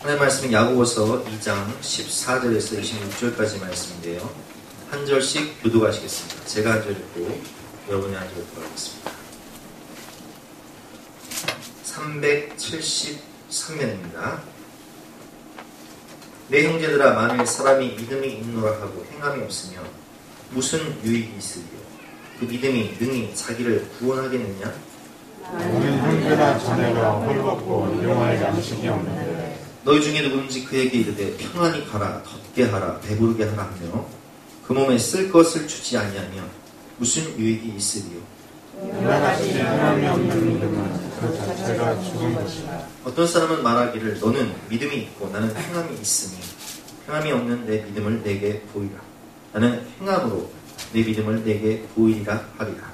하나님 말씀은 야고보서 2장 14절에서 26절까지 말씀인데요. 한 절씩 교독하시겠습니다. 제가 한 절 읽고 여러분이 한 절 읽도록하겠습니다. 373면입니다. 내 형제들아, 만일 사람이 믿음이 있노라 하고 행함이 없으며 무슨 유익이 있으리요? 그 믿음이 능히 자기를 구원하겠느냐? 우리 형제나 자매가 홀벗고 일용할 양식이 없는데 너희 중에 누구든지 그에게 이르되 평안히 가라, 덥게 하라, 배부르게 하라 하며 그 몸에 쓸 것을 주지 아니하면 무슨 유익이 있으리요? 이와같이 행함이 없는 믿음은 그 자체가 죽은 것이다. 어떤 사람은 말하기를 너는 믿음이 있고 나는 행함이 있으니 행함이 없는 내 믿음을 내게 보이라. 나는 행함으로 내 믿음을 내게 보이리라 하리라.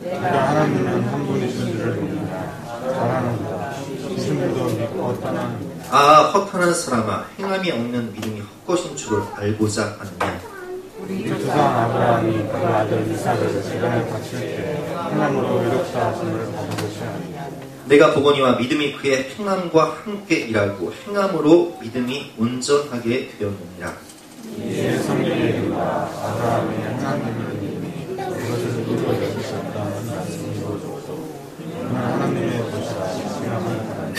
내가 하나님은 한 분이신 줄을 믿는다. 잘하는다. 예수님도 믿고 떠나는다. 아, 허탄한 사람아, 행함이 없는 믿음이 헛것인 줄을 알고자 하느냐? 우리 조상 아브라함이 그 아들 이삭을 시간에 바칠 때 행함으로 이롭다 하심을 받은 것이 아니냐. 내가 보거니와 믿음이 그의 행함과 함께 일하고 행함으로 믿음이 온전하게 되었느니라. 이에 성경에 이르노라 아브라함의 행함을 믿음이 그것을 이루어 주셨다는 말씀이 이루어졌고 이는 하나님의 도시라 생각을 하나니.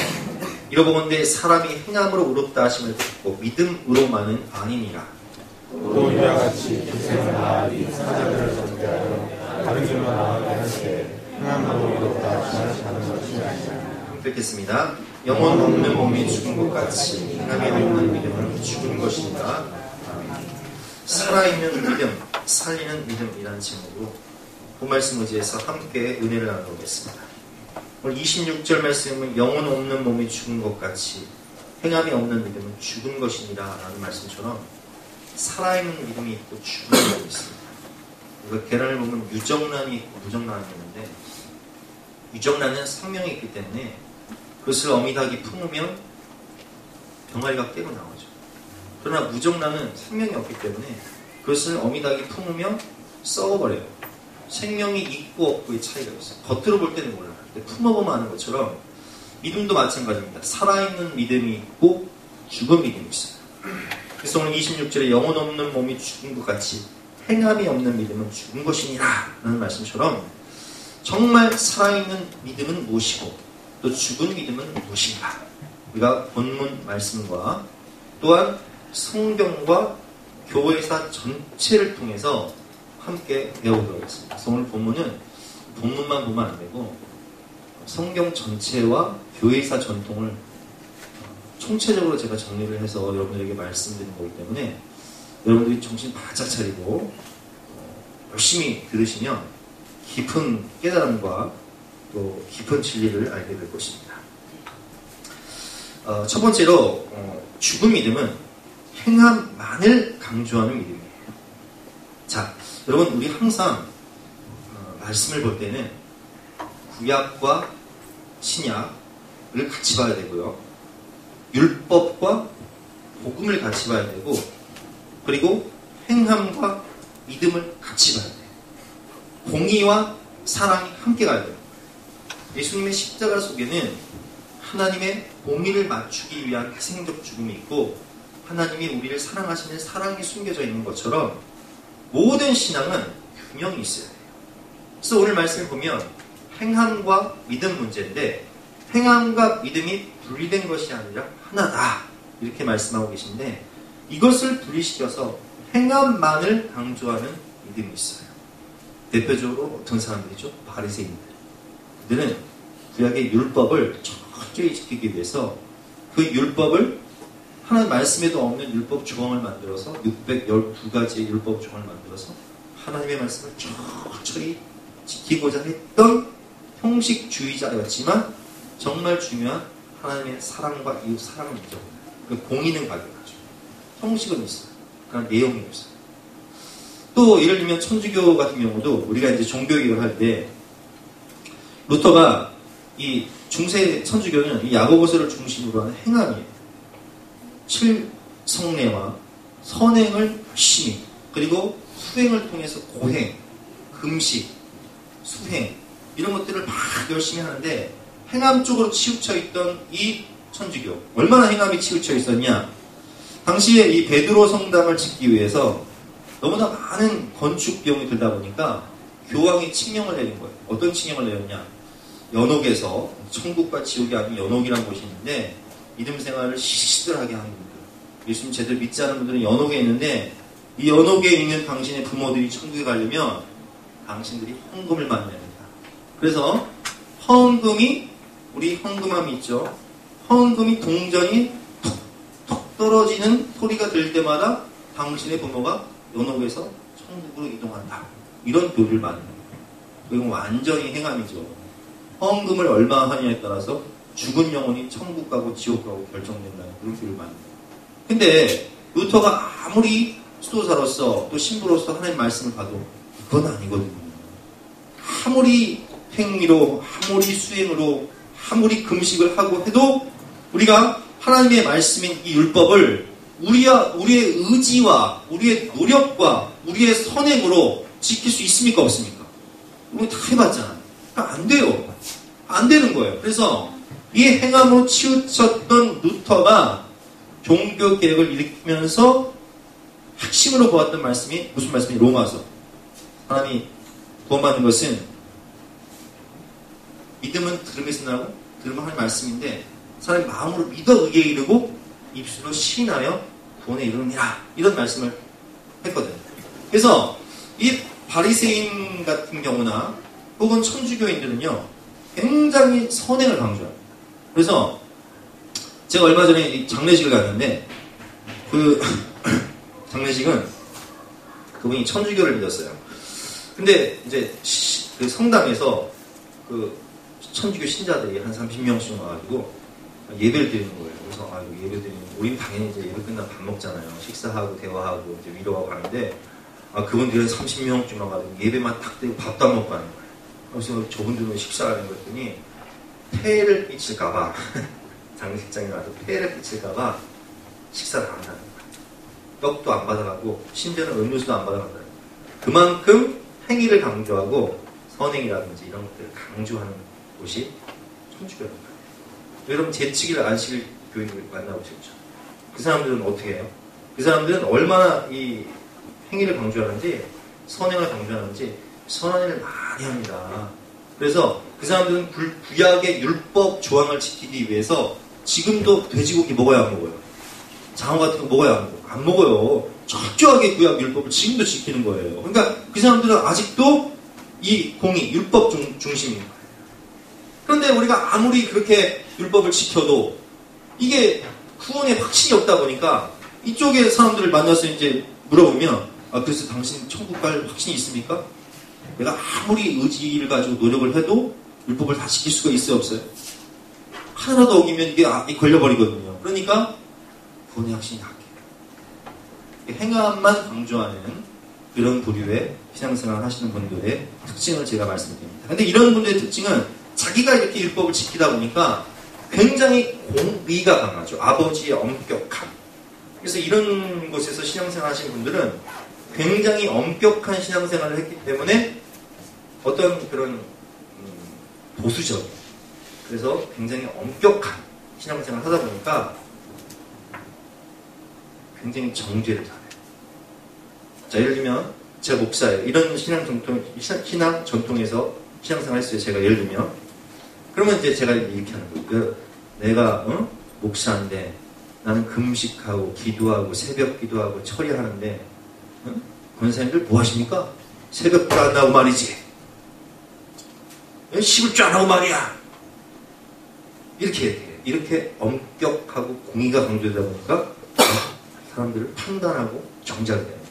이러보건대 사람이 행함으로 의롭다 하심을 듣고 믿음으로만은 아니니라. 또 이와 같이 기생을 나아리 사자들을 전개하여 다른 길로 나아가게 할 때 행함으로 이롭다 하심을 받은 것이 아니냐. 읽겠습니다. 영혼 없는 몸이 죽은 것 같이 행함이 없는 믿음은 죽은 것이니라. 살아있는 믿음, 살리는 믿음이라는 제목으로 본 말씀 의지해서 함께 은혜를 나누겠습니다. 오늘 26절 말씀은 영혼 없는 몸이 죽은 것 같이 행함이 없는 믿음은 죽은 것이니라 라는 말씀처럼 살아있는 믿음이 있고 죽은 믿음이 있습니다. 우리가 계란을 보면 유정란이 있고 무정란이 있는데 유정란은 생명이 있기 때문에 그것을 어미닭이 품으면 병아리가 깨고 나오죠. 그러나 무정란은 생명이 없기 때문에 그것을 어미닭이 품으면 썩어버려요. 생명이 있고 없고의 차이가 있어요. 겉으로 볼 때는 몰라요. 근데 품어보면 아는 것처럼 믿음도 마찬가지입니다. 살아있는 믿음이 있고 죽은 믿음이 있어요. 그래서 오늘 26절에 영혼 없는 몸이 죽은 것 같이 행함이 없는 믿음은 죽은 것이니라 라는 말씀처럼 정말 살아있는 믿음은 무엇이고 또 죽은 믿음은 무엇인가, 우리가 본문 말씀과 또한 성경과 교회사 전체를 통해서 함께 배워보도록 하겠습니다. 그래서 오늘 본문은 본문만 보면 안 되고 성경 전체와 교회사 전통을 총체적으로 제가 정리를 해서 여러분들에게 말씀드리는 거기 때문에 여러분들이 정신 바짝 차리고 열심히 들으시면 깊은 깨달음과 또 깊은 진리를 알게 될 것입니다. 첫 번째로 죽은 믿음은 행함만을 강조하는 믿음이에요. 자, 여러분, 우리 항상 말씀을 볼 때는 구약과 신약을 같이 봐야 되고요. 율법과 복음을 같이 봐야 되고, 그리고 행함과 믿음을 같이 봐야 돼요. 공의와 사랑이 함께 가야 돼요. 예수님의 십자가 속에는 하나님의 공의를 맞추기 위한 희생적 죽음이 있고 하나님이 우리를 사랑하시는 사랑이 숨겨져 있는 것처럼 모든 신앙은 균형이 있어야 돼요. 그래서 오늘 말씀을 보면 행함과 믿음 문제인데 행함과 믿음이 분리된 것이 아니라 하나다 이렇게 말씀하고 계신데 이것을 분리시켜서 행함만을 강조하는 믿음이 있어요. 대표적으로 어떤 사람들이죠? 바리새인들. 그들은 구약의 율법을 철저히 지키기 위해서 그 율법을 하나님 말씀에도 없는 율법 조항을 만들어서 612가지의 율법 조항을 만들어서 하나님의 말씀을 철저히 지키고자 했던 형식주의자였지만 정말 중요한 하나님의 사랑과 이웃 사랑을 잊어버려요. 그 공의는 가져가죠. 형식은 있어요. 그러나 내용이 없어요. 또 예를 들면 천주교 같은 경우도 우리가 이제 종교개혁을 할 때 루터가 이 중세 천주교는 이 야고보서를 중심으로 하는 행함이에요. 7성례와 선행을 열심히, 그리고 수행을 통해서 고행, 금식, 수행 이런 것들을 막 열심히 하는데 행함 쪽으로 치우쳐 있던 이 천주교. 얼마나 행함이 치우쳐 있었냐. 당시에 이 베드로 성당을 짓기 위해서 너무나 많은 건축 비용이 들다 보니까 교황이 칙령을 내린 거예요. 어떤 칙령을 내렸냐. 연옥에서, 천국과 지옥이 아닌 연옥이라는 곳이 있는데 믿음 생활을 시시들하게 하는 분들, 예수님 제대로 믿지 않은 분들은 연옥에 있는데 이 연옥에 있는 당신의 부모들이 천국에 가려면 당신들이 헌금을 많이 냅니다. 그래서 헌금이, 우리 헌금함이 있죠. 헌금이 동전이 톡톡 떨어지는 소리가 들 때마다 당신의 부모가 연옥에서 천국으로 이동한다. 이런 교리를 만듭니다. 이건 완전히 행함이죠. 헌금을 얼마 하느냐에 따라서 죽은 영혼이 천국 가고 지옥 가고 결정된다는 그런 교리를 만듭니다. 근데 루터가 아무리 수도사로서 또 신부로서 하나님 말씀을 봐도 그건 아니거든요. 아무리 행위로, 아무리 수행으로, 아무리 금식을 하고 해도 우리가 하나님의 말씀인 이 율법을 우리의 의지와 우리의 노력과 우리의 선행으로 지킬 수 있습니까? 없습니까? 우리 다 해봤잖아요. 안 돼요. 안 되는 거예요. 그래서 이 행함으로 치우쳤던 루터가 종교개혁을 일으키면서 핵심으로 보았던 말씀이 무슨 말씀이? 로마서. 하나님이 구원받는 것은 믿음은 들음에서 나고 들음은 하나님의 말씀인데 사람이 마음으로 믿어 의에 이르고 입술로 시인하여 구원에 이르느니라. 이런 말씀을 했거든요. 그래서 이 바리새인 같은 경우나 혹은 천주교인들은요 굉장히 선행을 강조합니다. 그래서 제가 얼마 전에 장례식을 갔는데 그 장례식은 그분이 천주교를 믿었어요. 근데 이제 그 성당에서 그 천주교 신자들이 한 30명씩 와가지고 예배를 드리는 거예요. 그래서 예배 드리는, 우리는 당연히 이제 예배 끝나면 밥 먹잖아요. 식사하고 대화하고 이제 위로하고 하는데 그분들은 30명쯤 와가지고 예배만 딱 드리고 밥도 안 먹고 하는 거예요. 그래서 저분들은 식사를 하는 거 했더니 폐해를 끼칠까봐 장례식장에 가서 폐해를 끼칠까봐 식사를 안 한다는 거예요. 떡도 안 받아가고 심지어는 음료수도 안 받아간다는 거예요. 그만큼 행위를 강조하고 선행이라든지 이런 것들을 강조하는 곳이 천주교입니다. 여러분 재치기를 안식일 교인들 만나보셨죠? 그 사람들은 어떻게 해요? 그 사람들은 얼마나 이 행위를 강조하는지 선행을 강조하는지 선언을 많이 합니다. 그래서 그 사람들은 구약의 율법 조항을 지키기 위해서 지금도 돼지고기 먹어야 안 먹어요? 장어 같은 거 먹어야 안 먹어요? 안 먹어요. 철저하게 구약 율법을 지금도 지키는 거예요. 그러니까 그 사람들은 아직도 이 공의, 율법 중심인 거예요. 그런데 우리가 아무리 그렇게 율법을 지켜도 이게 구원에 확신이 없다 보니까 이쪽에 사람들을 만나서 이제 물어보면 그래서 당신 천국 갈 확신이 있습니까? 내가 아무리 의지를 가지고 노력을 해도 율법을 다 지킬 수가 있어요, 없어요? 하나라도 어기면 이게 걸려버리거든요. 그러니까 구원의 확신이 약해요. 행함만 강조하는 그런 부류의 신앙생활 하시는 분들의 특징을 제가 말씀드립니다. 근데 이런 분들의 특징은 자기가 이렇게 율법을 지키다 보니까 굉장히 공의가 강하죠. 아버지의 엄격함. 그래서 이런 곳에서 신앙생활 하시는 분들은 굉장히 엄격한 신앙생활을 했기 때문에 어떤 그런 보수적, 그래서 굉장히 엄격한 신앙생활을 하다 보니까 굉장히 정죄를 잘해요. 자, 예를 들면 제가 목사예요. 이런 신앙 전통에서 신앙생활 했어요. 제가 예를 들면 그러면 이제 제가 이렇게 하는 거예요. 내가 목사인데 나는 금식하고 기도하고 새벽 기도하고 처리하는데 권사님들 뭐 하십니까? 새벽도 안 나오고 말이지. 10을 쫙 나오고 말이야. 이렇게 엄격하고 공의가 강조되다 보니까 사람들을 판단하고 정죄하게 됩니다.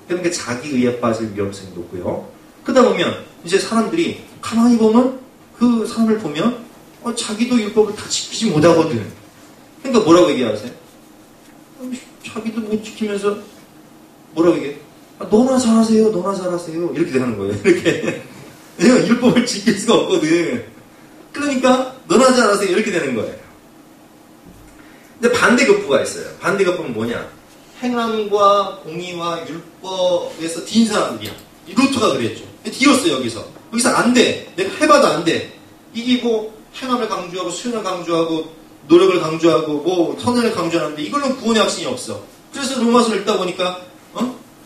그러니까 자기의에 빠질 위험성이 높고요. 그러다 보면 이제 사람들이 가만히 보면 그 사람을 보면 자기도 율법을 다 지키지 못하거든. 그러니까 뭐라고 얘기하세요? 자기도 못 지키면서 뭐라고 얘기해? 너나 잘하세요, 너나 잘하세요. 이렇게 되는 거예요. 이렇게. 내가 율법을 지킬 수가 없거든. 그러니까 너나 잘하세요. 이렇게 되는 거예요. 근데 반대급부가 있어요. 반대급부는 뭐냐? 행함과 공의와 율법에서 뒤인 사람들이야. 루터가 그랬죠. 뒤였어요, 여기서. 여기서 안 돼. 내가 해봐도 안 돼. 이게 뭐 행함을 강조하고 수행을 강조하고 노력을 강조하고 뭐 선을 강조하는데 이걸로 구원의 확신이 없어. 그래서 로마서를 읽다 보니까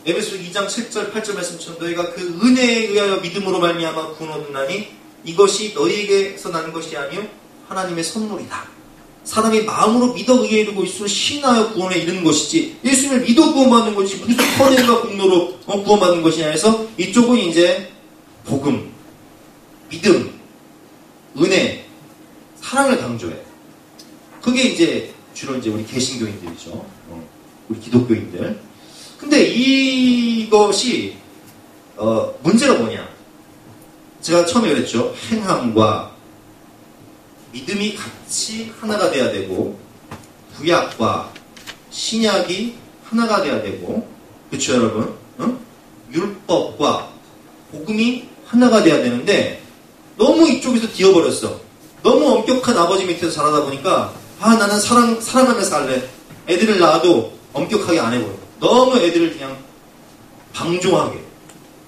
에베소 2장 7절 8절 말씀처럼 너희가 그 은혜에 의하여 믿음으로 말미암아 구원 얻나니 이것이 너희에게서 나는 것이 아니요 하나님의 선물이다. 사람이 마음으로 믿어 의에 이르고 있으면 신하여 구원에 이르는 것이지 예수님을 믿어 구원받는 것이 무슨 선행과 공로로 구원받는 것이냐 해서 이쪽은 이제 복음, 믿음, 은혜, 사랑을 강조해. 그게 이제 주로 이제 우리 개신교인들이죠. 우리 기독교인들. 근데 이것이 문제가 뭐냐? 제가 처음에 그랬죠. 행함과 믿음이 같이 하나가 돼야 되고 구약과 신약이 하나가 돼야 되고 그렇죠 여러분? 율법과 복음이 하나가 돼야 되는데 너무 이쪽에서 뒤어버렸어. 너무 엄격한 아버지 밑에서 자라다 보니까 나는 사랑하면서 살래. 애들을 낳아도 엄격하게 안 해버려. 너무 애들을 그냥 방종하게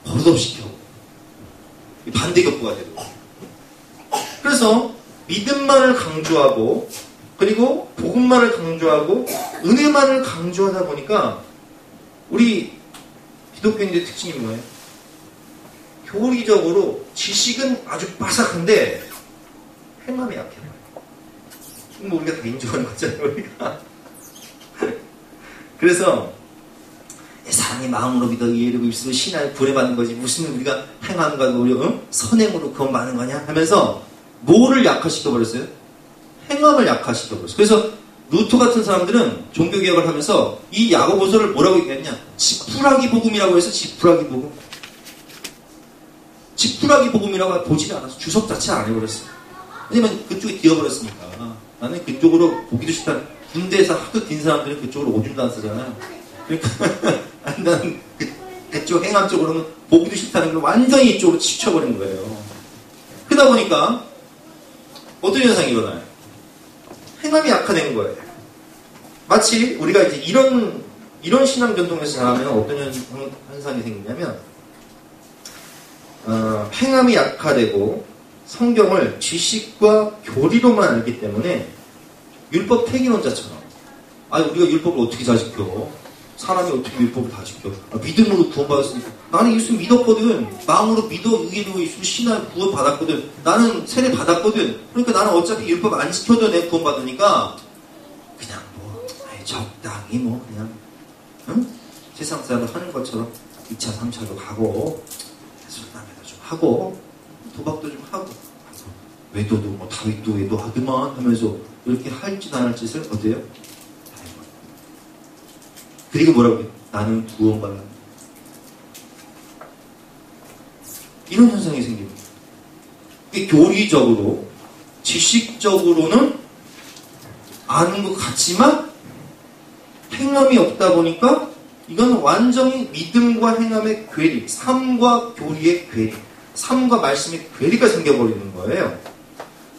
버릇없이 켜. 반대격부가 되고. 그래서 믿음만을 강조하고 그리고 복음만을 강조하고 은혜만을 강조하다 보니까 우리 기독교인들의 특징이 뭐예요? 교리적으로 지식은 아주 빠삭한데 행함이 약해요. 뭐 우리가 다 인정하는 거잖아요. 우리가. 그래서 사람이 마음으로 믿어 이해되고 입술로 신하에 구원받는 거지 무슨 우리가 행함과 선행으로 구원받는 거냐 하면서 뭐를 약화시켜버렸어요? 행함을 약화시켜버렸어요. 그래서 루터 같은 사람들은 종교개혁을 하면서 이 야고보서를 뭐라고 얘기했냐? 지푸라기 복음이라고 해서 지푸라기 복음. 지푸라기 복음이라고 보지를 않아서 주석 자체를 안 해버렸어요. 왜냐면 그쪽에 뒤어버렸으니까. 나는 그쪽으로 보기도 싫다. 군대에서 하도 긴 사람들은 그쪽으로 오줌도 안 쓰잖아요. 그러니까 나는 그쪽 행함 쪽으로는 보기도 싫다는 걸 완전히 이쪽으로 치쳐버린 거예요. 그러다 보니까 어떤 현상이 일어나요? 행함이 약화되는 거예요. 마치 우리가 이제 이런 신앙 전통에서 자라면 어떤 현상이 생기냐면 행함이 약화되고 성경을 지식과 교리로만 알기 때문에 율법 폐기론자처럼 우리가 율법을 어떻게 잘 지켜? 사람이 어떻게 율법을 다 지켜? 믿음으로 구원받았으니까 나는 예수 믿었거든. 마음으로 믿어 의로 예수 신앙 구원받았거든. 나는 세례 받았거든. 그러니까 나는 어차피 율법 안 지켜도 내가 구원받으니까 그냥 적당히 그냥 세상 사람들 하는 것처럼 2차 3차로 가고 술담배도 좀 하고 도박도 좀 하고 외도도 다윗도 외도하더만 하면서 이렇게 할 짓 안 할 짓을 어때요? 그리고 뭐라고 해요? 나는 구원받았다. 이런 현상이 생깁니다. 이게 교리적으로 지식적으로는 아는 것 같지만 행함이 없다 보니까 이건 완전히 믿음과 행함의 괴리, 삶과 교리의 괴리, 삶과 말씀의 괴리가 생겨버리는 거예요.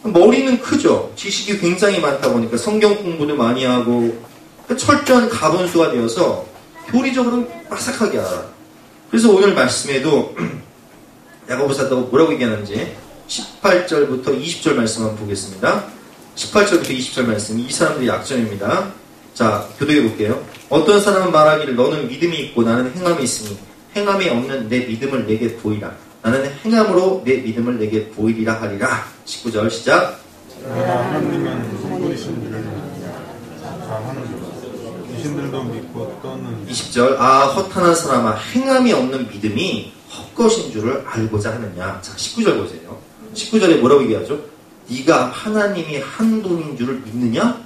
머리는 크죠. 지식이 굉장히 많다 보니까 성경 공부도 많이 하고 철저한 가분수가 되어서 교리적으로는 빠삭하게 알아. 그래서 오늘 말씀에도 야고보 사도가 뭐라고 얘기하는지 18절부터 20절 말씀 한번 보겠습니다. 18절부터 20절 말씀, 이 사람들의 약점입니다. 자, 교독해 볼게요. 어떤 사람은 말하기를 너는 믿음이 있고 나는 행함이 있으니 행함이 없는 내 믿음을 내게 보이라. 나는 행함으로 내 믿음을 내게 보이리라 하리라. 19절 시작. 하나님은 성부이신 줄을 귀신들도 믿고 떠는 20절 허탄한 사람아 행함이 없는 믿음이 헛것인 줄을 알고자 하느냐. 자, 19절 보세요. 19절에 뭐라고 얘기하죠? 네가 하나님이 한 분인 줄을 믿느냐?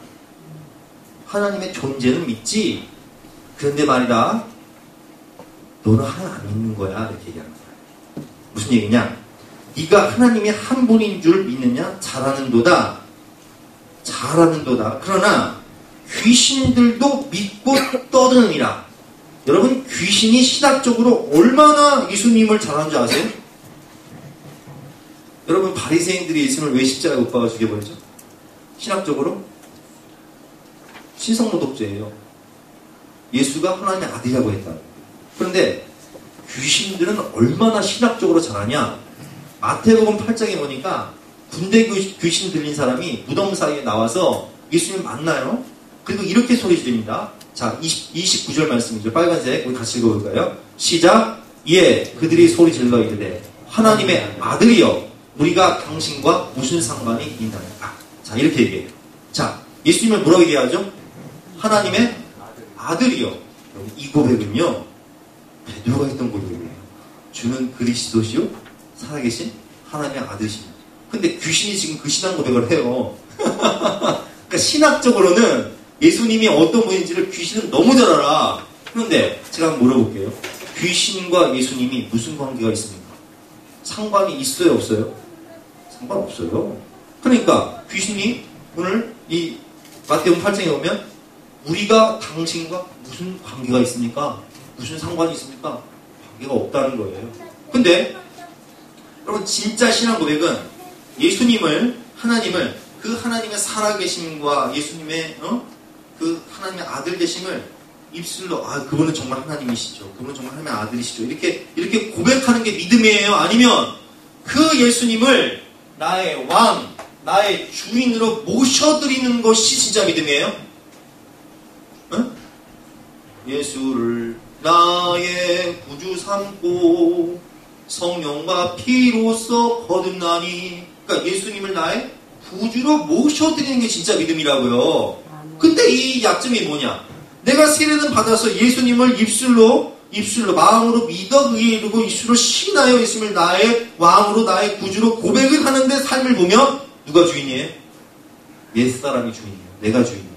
하나님의 존재는 믿지. 그런데 말이다, 너는 하나 안 믿는 거야. 이렇게 얘기하는 거야. 무슨 얘기냐? 네가 하나님이 한 분인 줄 믿느냐? 잘하는도다. 그러나 귀신들도 믿고 떠드느니라. 여러분, 귀신이 신학적으로 얼마나 예수님을 잘하는지 아세요? 여러분, 바리새인들이 예수님을 왜 십자가에 못 박아 죽여버리죠? 신학적으로 신성모독죄예요. 예수가 하나님의 아들이라고 했다. 그런데 귀신들은 얼마나 신학적으로 잘하냐? 마태복음 8장에 보니까 군대 귀신 들린 사람이 무덤 사이에 나와서 예수님 만나요? 그리고 이렇게 소리 지릅니다. 자, 29절 말씀이죠. 빨간색. 우리 같이 읽어볼까요? 시작. 예, 그들이 소리 질러 이르되 하나님의 아들이여 우리가 당신과 무슨 상관이 있나이까. 자, 이렇게 얘기해요. 자, 예수님을 뭐라고 얘기하죠? 하나님의 아들이요. 이 고백은요, 베드로가 했던 고백이에요. 주는 그리스도시요 살아계신 하나님의 아들이십니다. 근데 귀신이 지금 그 신앙 고백을 해요. 그러니까 신학적으로는 예수님이 어떤 분인지를 귀신은 너무 잘 알아. 그런데 제가 한번 물어볼게요. 귀신과 예수님이 무슨 관계가 있습니까? 상관이 있어요, 없어요? 상관없어요. 그러니까 귀신이 오늘 이 마태복음 8장에 오면 우리가 당신과 무슨 관계가 있습니까? 무슨 상관이 있습니까? 관계가 없다는 거예요. 근데 여러분 진짜 신앙 고백은 예수님을, 하나님을, 그 하나님의 살아계심과 예수님의 그 하나님의 아들 되심을 입술로 그분은 정말 하나님이시죠. 그분은 정말 하나님의 아들이시죠. 이렇게 고백하는 게 믿음이에요. 아니면 그 예수님을 나의 왕, 나의 주인으로 모셔드리는 것이 진짜 믿음이에요? 응? 예수를 나의 구주 삼고 성령과 피로써 거듭나니. 그러니까 예수님을 나의 구주로 모셔드리는 게 진짜 믿음이라고요. 근데 이 약점이 뭐냐? 내가 세례는 받아서 예수님을 입술로 마음으로 믿어 의에 이르고 입술로 신하여 예수님을 나의 왕으로 나의 구주로 고백을 하는데 삶을 보면 누가 주인이에요? 옛사람이 주인이에요. 내가 주인이에요.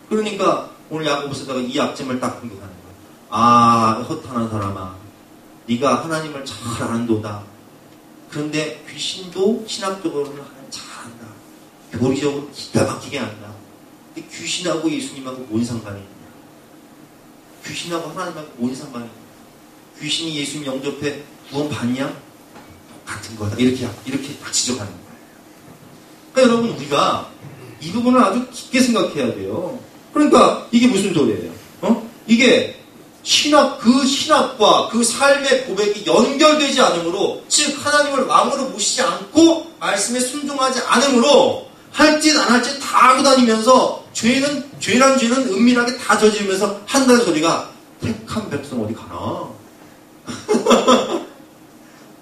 그러니까 오늘 야고보서다가 이 약점을 딱 공격하는 거예요. 허탄한 사람아, 네가 하나님을 잘 안도다. 그런데 귀신도 신학적으로는 하나님 잘 안다. 교리적으로 기가 막히게 안다. 근데 귀신하고 예수님하고 뭔 상관이 있냐? 귀신하고 하나님하고 뭔 상관이 있냐? 귀신이 예수님 영접해 구원 받냐? 같은 거다. 이렇게 딱 지적하는 거예요. 그러니까 여러분 우리가 이 부분을 아주 깊게 생각해야 돼요. 그러니까 이게 무슨 소리예요? 이게 그 신학과 그 삶의 고백이 연결되지 않으므로, 즉 하나님을 왕으로 모시지 않고 말씀에 순종하지 않으므로 할 짓 안 할 짓 다 하고 다니면서 죄란 죄는 은밀하게 다 저지르면서 한다는 소리가 택한 백성 어디 가나?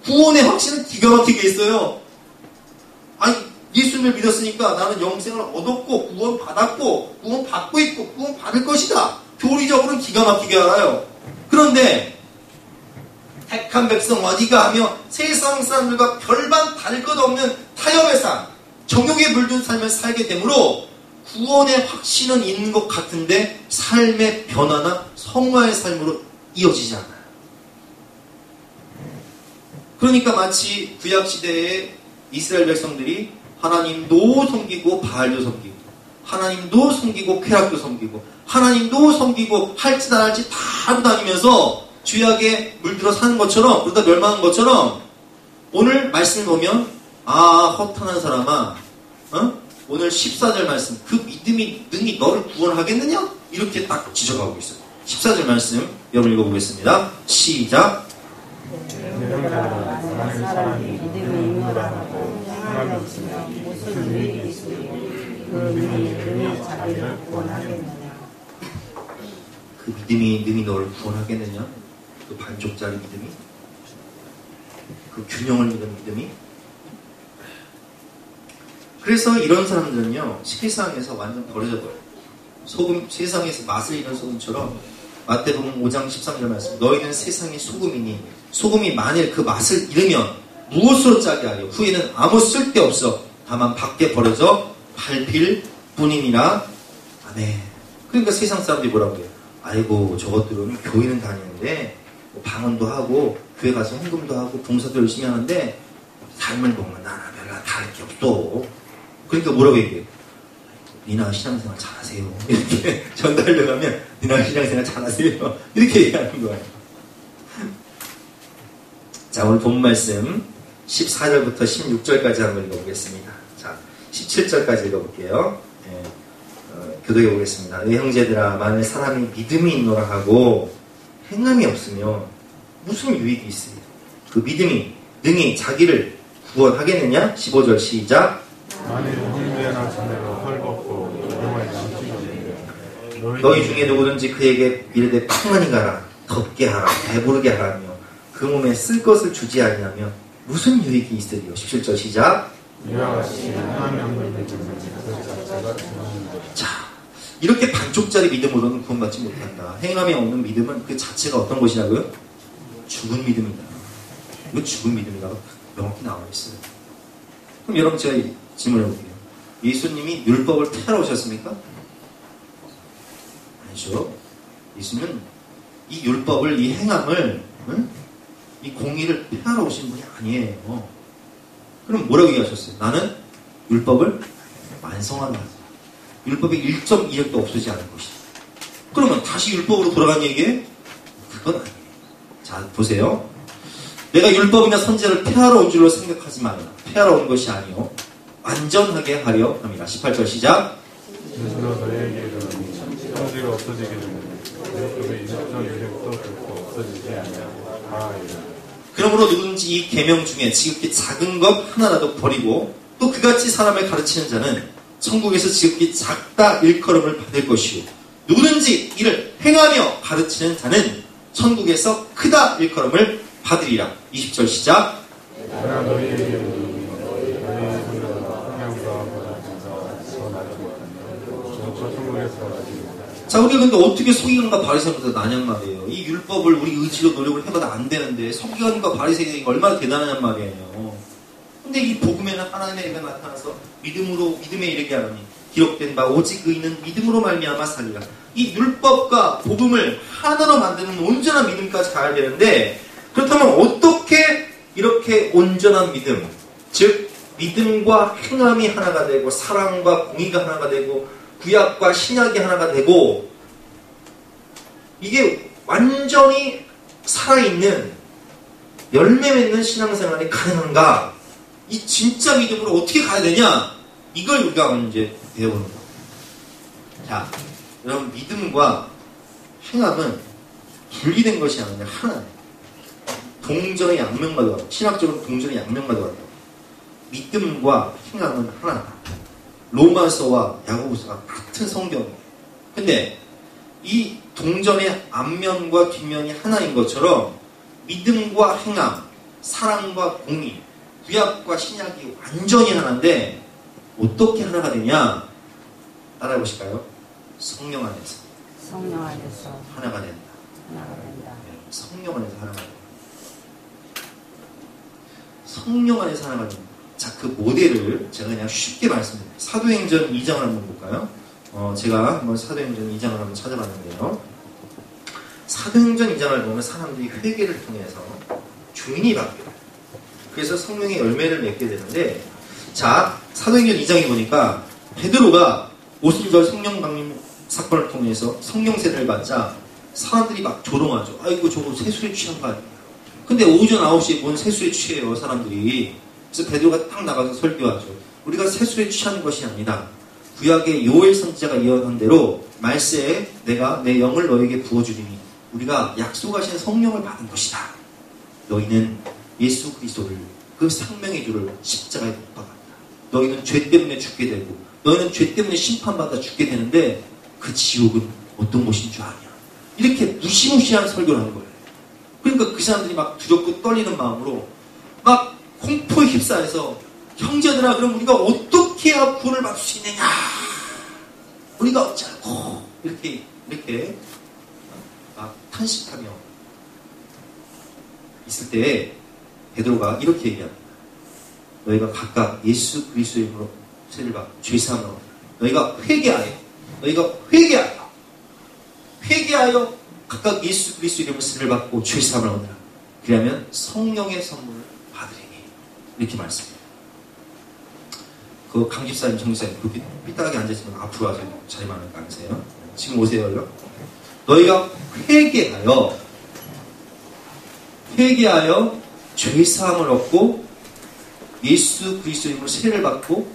구원의 확신은 기가 막히게 있어요. 아니 예수님을 믿었으니까 나는 영생을 얻었고 구원 받았고 구원 받고 있고 구원 받을 것이다. 교리적으로는 기가 막히게 알아요. 그런데 택한 백성 어디가 하며 세상 사람들과 별반 다를 것 없는 타협의 삶, 정욕에 물든 삶을 살게 되므로 구원의 확신은 있는 것 같은데 삶의 변화나 성화의 삶으로 이어지지 않아요. 그러니까 마치 구약시대의 이스라엘 백성들이 하나님도 섬기고 바알도 섬기고 하나님도 섬기고 쾌락도 섬기고 하나님도 섬기고 할 짓 안 할 짓 다 하고 다니면서 죄악에 물들어 사는 것처럼, 그러다 멸망한 것처럼 오늘 말씀을 보면 허탄한 사람아, 오늘 14절 말씀, 그 믿음이 능히 너를 구원하겠느냐? 이렇게 딱 지적하고 있어요. 14절 말씀 여러분 읽어보겠습니다. 시작. 사람이 믿음이 인물하고 하나님 없으면 무슨 유익이 있으리요? 그 믿음이 자기를 구원하겠느냐? 그 믿음이 능히 너를 구원하겠느냐? 그 반쪽짜리 믿음이? 그 균형을 잃은 믿음이? 그래서 이런 사람들은요, 세상에서 완전 버려져버려요. 소금, 세상에서 맛을 잃은 소금처럼 마태복음 5장 13절 말씀, 너희는 세상의 소금이니 소금이 만일 그 맛을 잃으면 무엇으로 짜게 하려? 후에는 아무 쓸데없어 다만 밖에 버려져 밟힐 뿐이니라. 아멘. 그러니까 세상 사람들이 뭐라고 해요? 아이고 저것들은 교회는 다니는데 뭐 방언도 하고 교회 가서 헌금도 하고 봉사도 열심히 하는데 삶을 보면 나나 별로 다를 게 없어. 그러니까 뭐라고 얘기해요? 니나 신앙생활 잘하세요. 이렇게 전달되면 니나 신앙생활 잘하세요. 이렇게 얘기하는 거예요. 자, 오늘 본 말씀 14절부터 16절까지 한번 읽어보겠습니다. 자, 17절까지 읽어볼게요. 교독해 보겠습니다. 내 형제들아, 만일 사람이 믿음이 있노라 하고 행함이 없으면 무슨 유익이 있으리요? 그 믿음이 능히 자기를 구원하겠느냐? 15절 시작. 만일 형제나 자매가 헐벗고 너희 중에 누구든지 그에게 이르되 평안히 가라, 덥게 하라, 배부르게 하라며 그 몸에 쓸 것을 주지 아니하며 무슨 유익이 있으리요. 17절 시작. 자, 이렇게 반쪽짜리 믿음으로는 구원받지 못한다. 행함이 없는 믿음은 그 자체가 어떤 것이라고요? 죽은 믿음이다. 이거 죽은 믿음이라고 명확히 나와 있어요. 그럼 여러분 제가 질문해 볼게요. 예수님이 율법을 폐하러 오셨습니까? 아니죠. 예수님은 이 율법을, 이 행함을, 이 공의를 폐하러 오신 분이 아니에요. 그럼 뭐라고 얘기하셨어요? 나는 율법을 완성하는 거다. 율법의 1.2획도 없어지지 않을 것이다. 그러면 다시 율법으로 돌아간 얘기예요? 그건 아니에요. 자, 보세요. 내가 율법이나 선지자를 폐하러 온 줄로 생각하지 말라. 폐하러 온 것이 아니요 완전하게 하려 합니다. 18절 시작. 예수로 너희에게 이르노니 선지가 없어지게 되면 율법의 1.1획도 결코 없어지지 아니하리라. 그러므로 누구든지 이 계명 중에 지극히 작은 것 하나라도 버리고 또 그같이 사람을 가르치는 자는 천국에서 지극히 작다 일컬음을 받을 것이요 누구든지 이를 행하며 가르치는 자는 천국에서 크다 일컬음을 받으리라. 20절 시작. 내가 너희에게 이르노니 너희 손으로 성령과 더 나지 못하며 저 천국에서 나지 못하리라. 자, 우리가 근데 어떻게 서기관과 바리새인보다 나냔 말이에요. 이 율법을 우리 의지로 노력을 해봐도 안 되는데 서기관과 바리새인이 얼마나 대단하냔 말이에요. 근데 이 복음에는 하나님의 은혜가 나타나서 믿음에 이르게 하노니 기록된 바 오직 의인은 믿음으로 말미암아 살리라. 이 율법과 복음을 하나로 만드는 온전한 믿음까지 가야 되는데, 그렇다면 어떻게 이렇게 온전한 믿음, 즉 믿음과 행함이 하나가 되고 사랑과 공의가 하나가 되고 구약과 신약이 하나가 되고 이게 완전히 살아있는 열매 맺는 신앙생활이 가능한가? 이 진짜 믿음으로 어떻게 가야 되냐? 이걸 우리가 이제 배우는 거예요. 자, 여러분 믿음과 행함은 분리된 것이 아니라 하나예요. 동전의 양면과도 같아요. 신학적으로 동전의 양면과도 같아요. 믿음과 행함은 하나다. 로마서와 야고보서가 같은 성경이에요. 근데 이 동전의 앞면과 뒷면이 하나인 것처럼 믿음과 행함, 사랑과 공의, 구약과 신약이 완전히 하나인데 어떻게 하나가 되냐? 따라해 보실까요? 성령 안에서. 성령 안에서 하나가 된다. 하나가 된다. 성령 안에서 하나가 된다. 성령 안에서 하나가 된다. 자, 그 모델을 제가 그냥 쉽게 말씀드릴게요. 사도행전 2장을 한번 볼까요? 제가 한번 사도행전 2장을 한번 찾아봤는데요. 사도행전 2장을 보면 사람들이 회개를 통해서 주인이 바뀌어요. 그래서 성령의 열매를 맺게 되는데, 자, 사도행전 2장에 보니까 베드로가 오순절 성령 강림 사건을 통해서 성령 세례를 받자 사람들이 막 조롱하죠. 아이고 저거 세술에 취한 거 아니에요. 근데 오전 9시에 뭔 세술에 취해요 사람들이. 그래서 베드로가 딱 나가서 설교하죠. 우리가 세술에 취하는 것이 아니다. 구약의 요엘 선지자가 예언한 대로 말세에 내가 내 영을 너에게 부어주리니 우리가 약속하신 성령을 받은 것이다. 너희는 예수 그리스도를 그 생명의 주를 십자가에 못 박았다. 너희는 죄 때문에 죽게 되고 너희는 죄 때문에 심판받아 죽게 되는데 그 지옥은 어떤 곳인 줄 아냐. 이렇게 무시무시한 설교를 하는 거예요. 그러니까 그 사람들이 막 두렵고 떨리는 마음으로 막 공포에 휩싸여서 형제들아 그럼 우리가 어떻게 해야 구원을 받을 수 있느냐. 우리가 어쩌고 이렇게 막 탄식하며 있을 때 베드로가 이렇게 얘기합니다. 너희가 각각 예수 그리스도의 이름으로 세례를 받고 죄사함을 얻으라. 너희가 회개하여 각각 예수 그리스도의 이름으로 세례를 받고 죄사함을 얻으라. 그러면 성령의 선물을 받으리니 이렇게 말씀해요. 그 강집사님, 정집사님 그렇게 삐딱하게 앉아있으면 앞으로 와서 자리만 앉으세요. 지금 오세요. 얼른. 너희가 회개하여 죄사함을 얻고 예수 그리스도의 이름으로 세례를 받고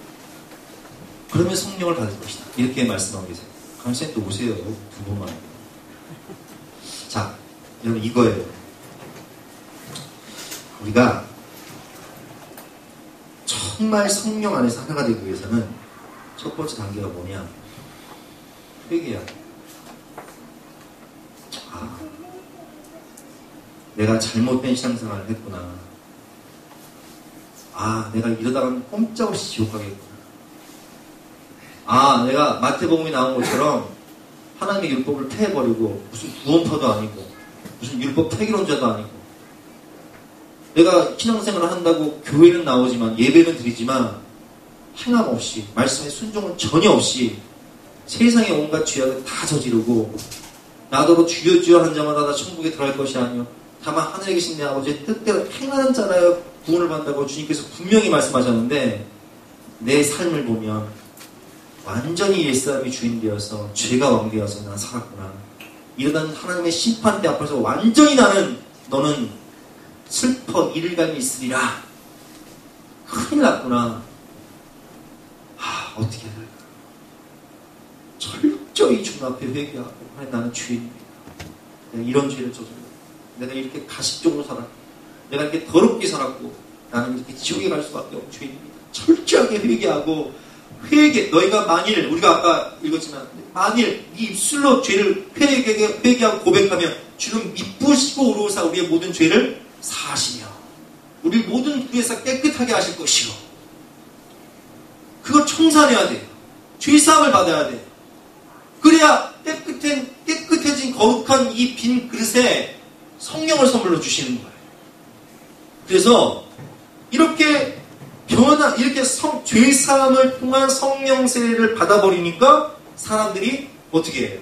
그러면 성령을 받을 것이다. 이렇게 말씀하고 계세요. 강집사님 또 오세요. 두 번만. 자, 여러분 이거예요. 우리가 정말 성령 안에서 하나가 되기 위해서는 첫 번째 단계가 뭐냐? 회개야. 내가 잘못된 신앙생활을 했구나. 아, 내가 이러다가는 꼼짝없이 지옥 가겠구나. 아, 내가 마태복음에 나온 것처럼 하나님의 율법을 폐해버리고 무슨 구원파도 아니고 무슨 율법 폐기론자도 아니고 내가 신앙생활을 한다고 교회는 나오지만 예배는 드리지만 행함 없이 말씀에 순종은 전혀 없이 세상의 온갖 죄악을 다 저지르고 나더러 주여 주여 한 자마다 나 천국에 들어갈 것이 아니요 다만 하늘에 계신 내 아버지의 뜻대로 행하는 자라야 구원을 받는다고 주님께서 분명히 말씀하셨는데 내 삶을 보면 완전히 옛사람이 주인 되어서 죄가 왕되어서 난 살았구나. 이러다는 하나님의 심판대 앞에서 완전히 너는 슬퍼 이를감이 있으리라. 큰일 났구나. 어떻게 해야 될까? 철저히 주님 앞에 회개하고 하나님 나는 죄인입니다. 내가 이런 죄를 저질렀고 내가 이렇게 가식적으로 살았고 내가 이렇게 더럽게 살았고 나는 이렇게 지옥에 갈 수밖에 없는 죄인입니다. 철저하게 회개하고 너희가 만일 우리가 아까 읽었지만 만일 네 입술로 죄를 회개하고 고백하면 주는 미쁘시고 의로우사 우리의 모든 죄를 사하시며 우리 모든 죄에서 깨끗하게 하실 것이요. 그걸 청산해야 돼요. 죄사함을 받아야 돼요. 그래야 깨끗해진 거룩한 이 빈 그릇에 성령을 선물로 주시는 거예요. 그래서 이렇게 죄사함을 통한 성령 세례를 받아버리니까 사람들이 어떻게 해요?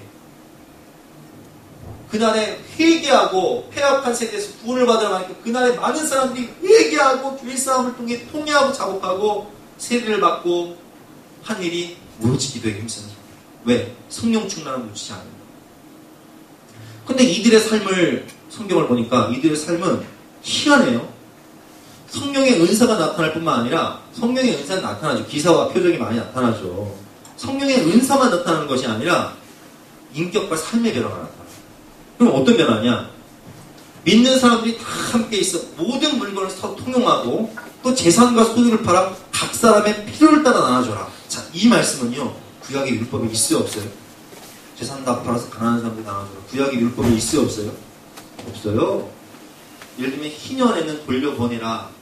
그날에 회개하고 폐역한 세대에서 구원을 받으러 가니까 그날에 많은 사람들이 회개하고 죄사함을 통해 통회하고 자복하고 세례를 받고 한 일이 무너지기 되게 힘쓰는 거예요. 왜? 성령 충만을 놓치지 않는 거예요. 근데 이들의 삶을 성경을 보니까 이들의 삶은 희한해요. 성령의 은사가 나타날 뿐만 아니라 성령의 은사는 나타나죠. 기사와 표적이 많이 나타나죠. 성령의 은사만 나타나는 것이 아니라 인격과 삶의 변화가 나타나요. 그럼 어떤 변화냐? 믿는 사람들이 다 함께 있어 모든 물건을 서로 통용하고 또 재산과 소유를 팔아 각 사람의 필요를 따라 나눠줘라. 자, 이 말씀은요. 구약의 율법에 있어요? 없어요? 재산 다 팔아서 가난한 사람들 나눠줘라. 구약의 율법에 있어요? 없어요? 없어요. 예를 들면 희년에는 돌려보내라.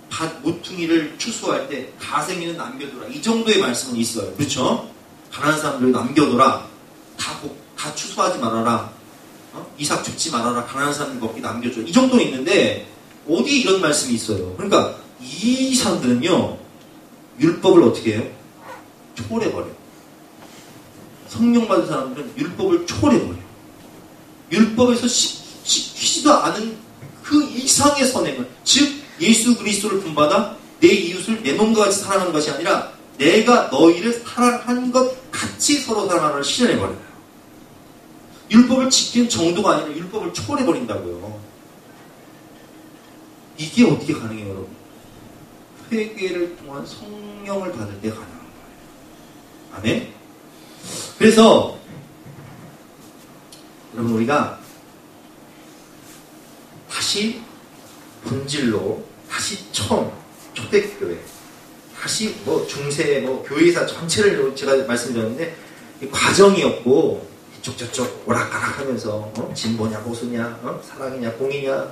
밭 모퉁이를 추수할 때 가생이는 남겨둬라. 이 정도의 말씀은 있어요. 그렇죠? 가난한 사람들 남겨둬라. 다 추수하지 말아라. 이삭 줍지 말아라. 가난한 사람들 먹기 남겨줘. 이 정도는 있는데 어디 이런 말씀이 있어요. 그러니까 이 사람들은요. 율법을 어떻게 해요? 초월해버려요. 성령 받은 사람들은 율법을 초월해버려요. 율법에서 시키지도 않은 그 이상의 선행을 즉 예수 그리스도를 본받아 내 이웃을 내 몸과 같이 사랑하는 것이 아니라 내가 너희를 사랑한 것 같이 서로 사랑하는 걸 실현해버려요. 율법을 지키는 정도가 아니라 율법을 초월해버린다고요. 이게 어떻게 가능해요, 여러분? 회개를 통한 성령을 받을 때 가능한 거예요. 아멘? 그래서 여러분 우리가 다시 본질로 다시 처음 초대교회 다시 중세 교회사 전체를 제가 말씀드렸는데 과정이었고 이쪽 저쪽 오락가락하면서 진보냐 보수냐 사랑이냐 공이냐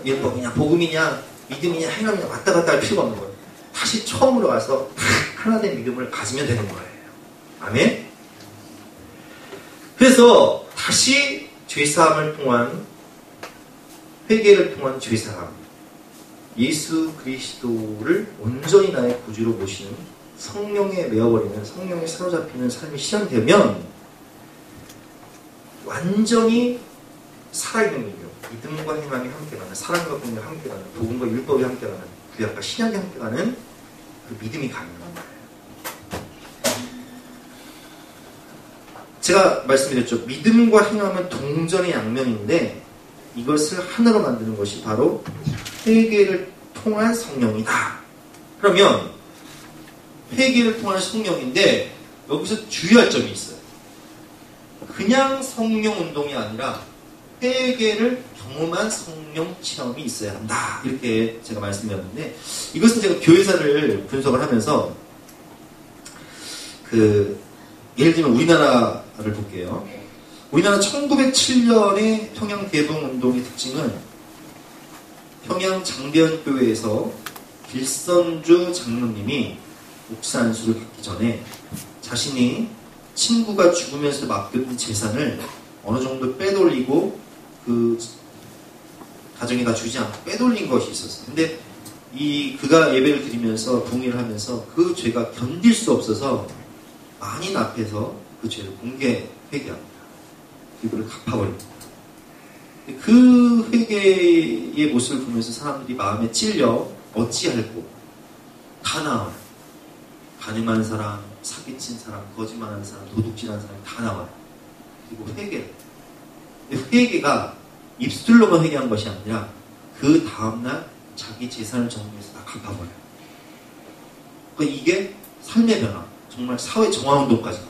율법이냐 복음이냐 믿음이냐 행함이냐 왔다 갔다 할 필요가 없는 거예요. 다시 처음으로 와서 하나된 믿음을 가지면 되는 거예요. 아멘? 그래서 다시 죄사함을 통한 회개를 통한 죄사함 예수 그리스도를 온전히 나의 구주로 모시는 성령에 메어버리는 성령에 사로잡히는 삶이 실현되면 완전히 살아있는 믿음 믿음과 희망이 함께가는 사랑과 공의가 함께가는 복음과 율법이 함께가는 구약과 신약이 함께가는 그 믿음이 가능한 거예요. 제가 말씀드렸죠. 믿음과 행함은 동전의 양면인데 이것을 하나로 만드는 것이 바로 회개를 통한 성령이다. 그러면 회개를 통한 성령인데 여기서 주의할 점이 있어요. 그냥 성령 운동이 아니라 회개를 경험한 성령 체험이 있어야 한다. 이렇게 제가 말씀드렸는데 이것은 제가 교회사를 분석을 하면서 예를 들면 우리나라를 볼게요. 우리나라 1907년의 평양 대붕운동의 특징은 평양 장대현교회에서 길선주 장로님이 목사 안수를 받기 전에 자신이 친구가 죽으면서 맡겨둔 재산을 어느 정도 빼돌리고 그 가정에다 주지 않고 빼돌린 것이 있었어요. 근데 그가 예배를 드리면서 붕해를 하면서 그 죄가 견딜 수 없어서 만인 앞에서 그 죄를 공개 회개합니다. 그리고 갚아버립니다. 그 회개의 모습을 보면서 사람들이 마음에 찔려 어찌할꼬 다 나와요. 가늠한 사람, 사기친 사람, 거짓말하는 사람, 도둑질하는 사람이 다 나와요. 그리고 회개. 회개가 입술로만 회개한 것이 아니라 그 다음날 자기 재산을 정리해서 다 갚아버려요. 그러니까 이게 삶의 변화, 정말 사회 정화운동까지 가요.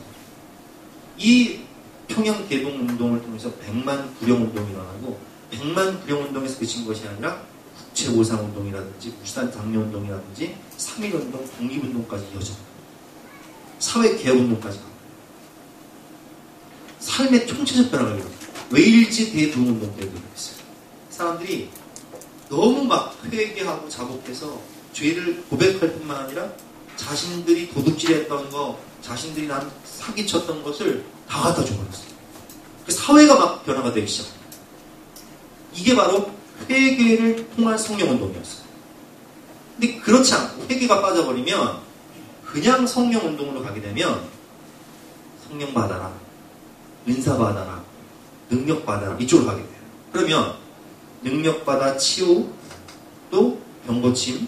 이 평양 대붕운동을 통해서 100만 구령운동이 일어나고 100만 구령운동에서 그친 것이 아니라 국채보상운동이라든지 울산 장려운동이라든지 3.1운동, 독립운동까지 이어집니다. 사회개혁운동까지 가요. 삶의 총체적 변화가 일어나요. 웨일즈 대붕운동 때도 그랬어요. 사람들이 너무 막 회개하고 자복해서 죄를 고백할 뿐만 아니라 자신들이 도둑질했던 거, 자신들이 사기쳤던 것을 다 갖다 줘버렸어요. 그 사회가 막 변화가 되기 시작합니다. 이게 바로 회개를 통한 성령운동이었어요. 근데 그렇지 않고 회개가 빠져버리면 그냥 성령운동으로 가게 되면 성령 받아라, 은사 받아라, 능력 받아라 이쪽으로 가게 돼요. 그러면 능력 받아 치유, 또 병고침,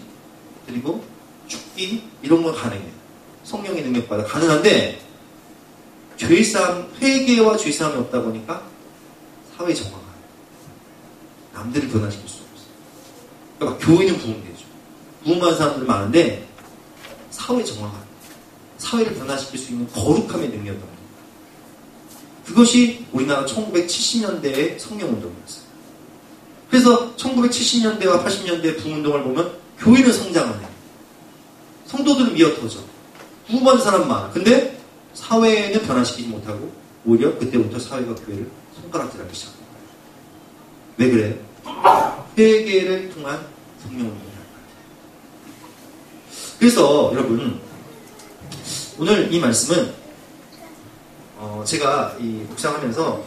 그리고 죽기 이런 건 가능해요. 성령의 능력 받아 가능한데 죄사함, 회개와 죄사함이 없다 보니까 사회 정화가 남들을 변화시킬 수 없어요. 그러니까 교회는 부흥되죠. 부흥한 사람들 많은데 사회 정화가 사회를 변화시킬 수 있는 거룩함의 능력이 없는 거예요. 그것이 우리나라 1970년대의 성령운동이었어요. 그래서 1970년대와 80년대 부흥운동을 보면 교회는 성장하네요. 성도들은 미어터져. 구원받은 사람 많아. 근데 사회는 변화시키지 못하고 오히려 그때부터 사회가 교회를 손가락질하기 시작합니다. 왜 그래요? 회개를 통한 성령운동이라는 거예요. 그래서 여러분 오늘 이 말씀은 제가 이 묵상하면서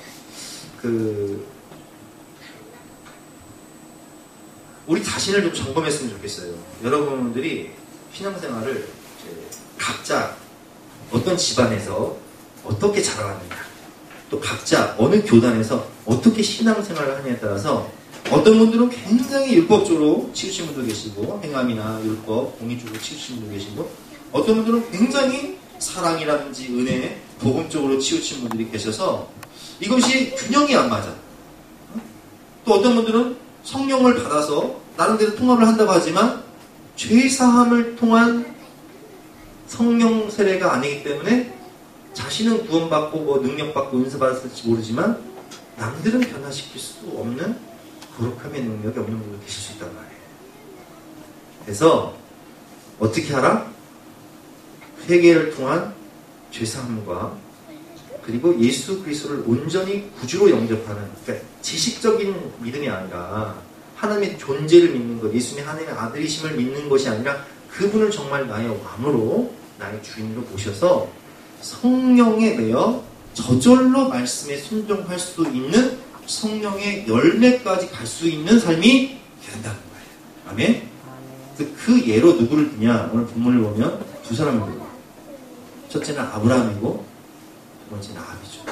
우리 자신을 좀 점검했으면 좋겠어요. 여러분들이 신앙생활을 각자 어떤 집안에서 어떻게 자라왔느냐, 또 각자 어느 교단에서 어떻게 신앙생활을 하느냐에 따라서 어떤 분들은 굉장히 율법적으로 치우친 분도 계시고 행함이나 율법, 공의적으로 치우친 분도 계시고 어떤 분들은 굉장히 사랑이라든지 은혜, 복음적으로 치우친 분들이 계셔서 이것이 균형이 안 맞아. 또 어떤 분들은 성령을 받아서 나름대로 통합을 한다고 하지만 죄사함을 통한 성령 세례가 아니기 때문에 자신은 구원받고 뭐 능력받고 은사받았을지 모르지만 남들은 변화시킬 수 없는 거룩함의 능력이 없는 분도 계실 수 있단 말이에요. 그래서 어떻게 하라? 회개를 통한 죄사함과 그리고 예수 그리스도를 온전히 구주로 영접하는, 그러니까 지식적인 믿음이 아니라 하나님의 존재를 믿는 것, 예수님이 하나님의 아들이심을 믿는 것이 아니라 그분을 정말 나의 왕으로, 나의 주인으로 모셔서 성령에 매여 저절로 말씀에 순종할 수 있는 성령의 열매까지 갈 수 있는 삶이 된다는 거예요. 아멘? 그 예로 누구를 드냐? 오늘 본문을 보면 두 사람을 보고, 첫째는 아브라함이고 두 번째는 아비죠.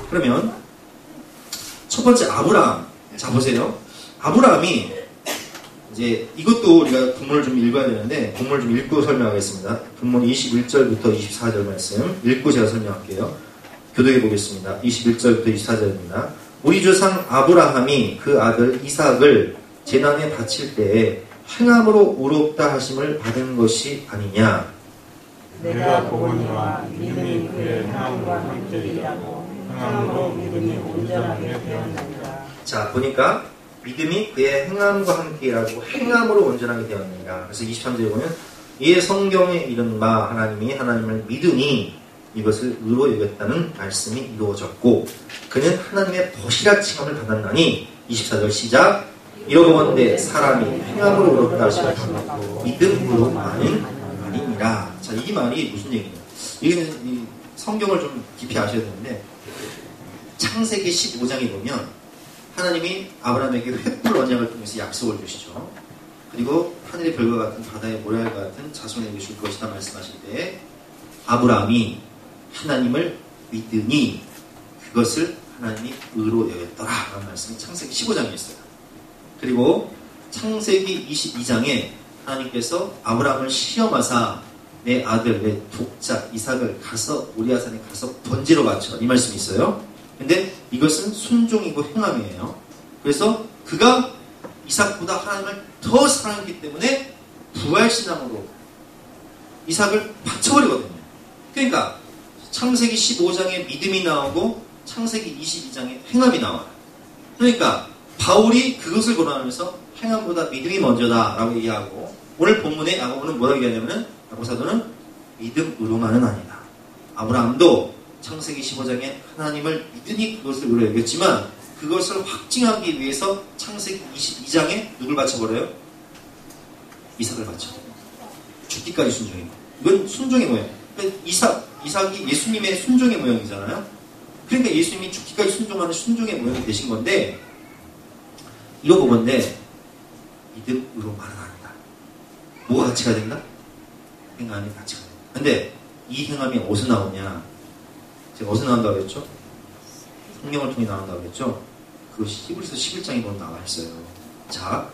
그러면 첫 번째 아브라함, 자 보세요. 아브라함이 이제 이것도 우리가 본문을 좀 읽어야 되는데 본문을 좀 읽고 설명하겠습니다. 본문 21절부터 24절 말씀 읽고 제가 설명할게요. 교독해 보겠습니다. 21절부터 24절입니다. 우리 조상 아브라함이 그 아들 이삭을 제단에 바칠 때에 행함으로 의롭다 하심을 받은 것이 아니냐. 내가 보거니와 믿음이 그의 행함과 함께이라고 행함으로 믿음이 온전하게 되었느니라. 자 보니까 믿음이 그의 행함과 함께라고 행함으로 온전하게 되었느니라. 그래서 23절에 보면 이에 성경에 이른 바 하나님이 하나님을 믿으니 이것을 의로 여겼다는 말씀이 이루어졌고 그는 하나님의 벗이라 칭함을 받았나니 24절 시작 이러건대 사람이 행함으로 의롭다 하시고 믿음으로만은 아니니라. 자, 이 말이 무슨 얘기냐? 이게는 이 성경을 좀 깊이 아셔야 되는데 창세기 15장에 보면 하나님이 아브라함에게 횃불 언약을 통해서 약속을 주시죠. 그리고 하늘의 별과 같은 바다의 모래알 같은 자손에게 줄 것이다 말씀하실 때 아브라함이 하나님을 믿으니 그것을 하나님이 의로 여겼더라 라는 말씀이 창세기 15장에 있어요. 그리고 창세기 22장에 하나님께서 아브라함을 시험하사 내 아들 내 독자 이삭을 가서 모리아산에 가서 번제로 바쳐 이 말씀이 있어요. 근데 이것은 순종이고 행함이에요. 그래서 그가 이삭보다 하나님을 더 사랑했기 때문에 부활신앙으로 이삭을 바쳐버리거든요. 그러니까 창세기 15장에 믿음이 나오고 창세기 22장에 행함이 나와요. 그러니까 바울이 그것을 고난하면서 행함보다 믿음이 먼저다 라고 얘기하고 오늘 본문에 야고보는 뭐라고 얘기하냐면은 야고보 사도는 믿음으로만은 아니다. 아브라함도 창세기 15장에 하나님을 믿으니 그것을 의로 여겼지만 그것을 확증하기 위해서 창세기 22장에 누굴 바쳐버려요? 이삭을 바쳐. 죽기까지 순종인 거. 이건 순종의 모양. 그러니까 이삭이 예수님의 순종의 모형이잖아요. 그러니까 예수님이 죽기까지 순종하는 순종의 모형이 되신 건데 이거 보건데 믿음으로만은 아니다. 뭐가 가치가 된다? 행함이 가치가 된다. 근데 이 행함이 어디서 나오냐? 제가 어디서 나온다고 했죠? 성경을 통해 나온다고 했죠? 그것이 히브리서 11장에 보면 나와 있어요. 자,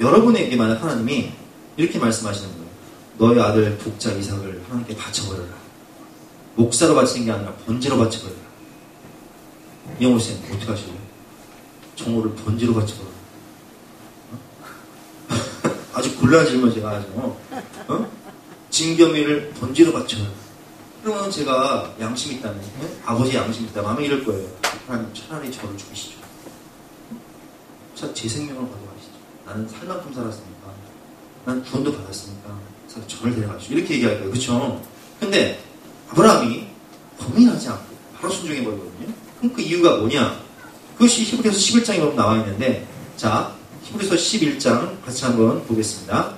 여러분에게 만약 하나님이 이렇게 말씀하시는 거예요. 너의 아들 독자 이삭을 하나님께 바쳐버려라. 목사로 바치는 게 아니라 번제로 바쳐버려라. 영호쌤 어떻게 하실래요? 정호를 번제로 바쳐버려라. 아주 곤란한 질문 제가 하죠. 진겸이를 번제로 바쳐라. 그러면 제가 양심 있다면 아버지 양심 있다면 아마 이럴 거예요. 하나님 차라리 저를 죽이시죠. 제 생명을 가져가시죠. 나는 살 만큼 살았으니까. 난 구원도 받았으니까. 저를 데려가시죠. 이렇게 얘기할 거예요. 그쵸? 근데 아브라함이 고민하지 않고 바로 순종해버리거든요. 그럼 그 이유가 뭐냐? 그것이 히브리서 11장에 보면 나와 있는데 자, 히브리서 11장 같이 한번 보겠습니다.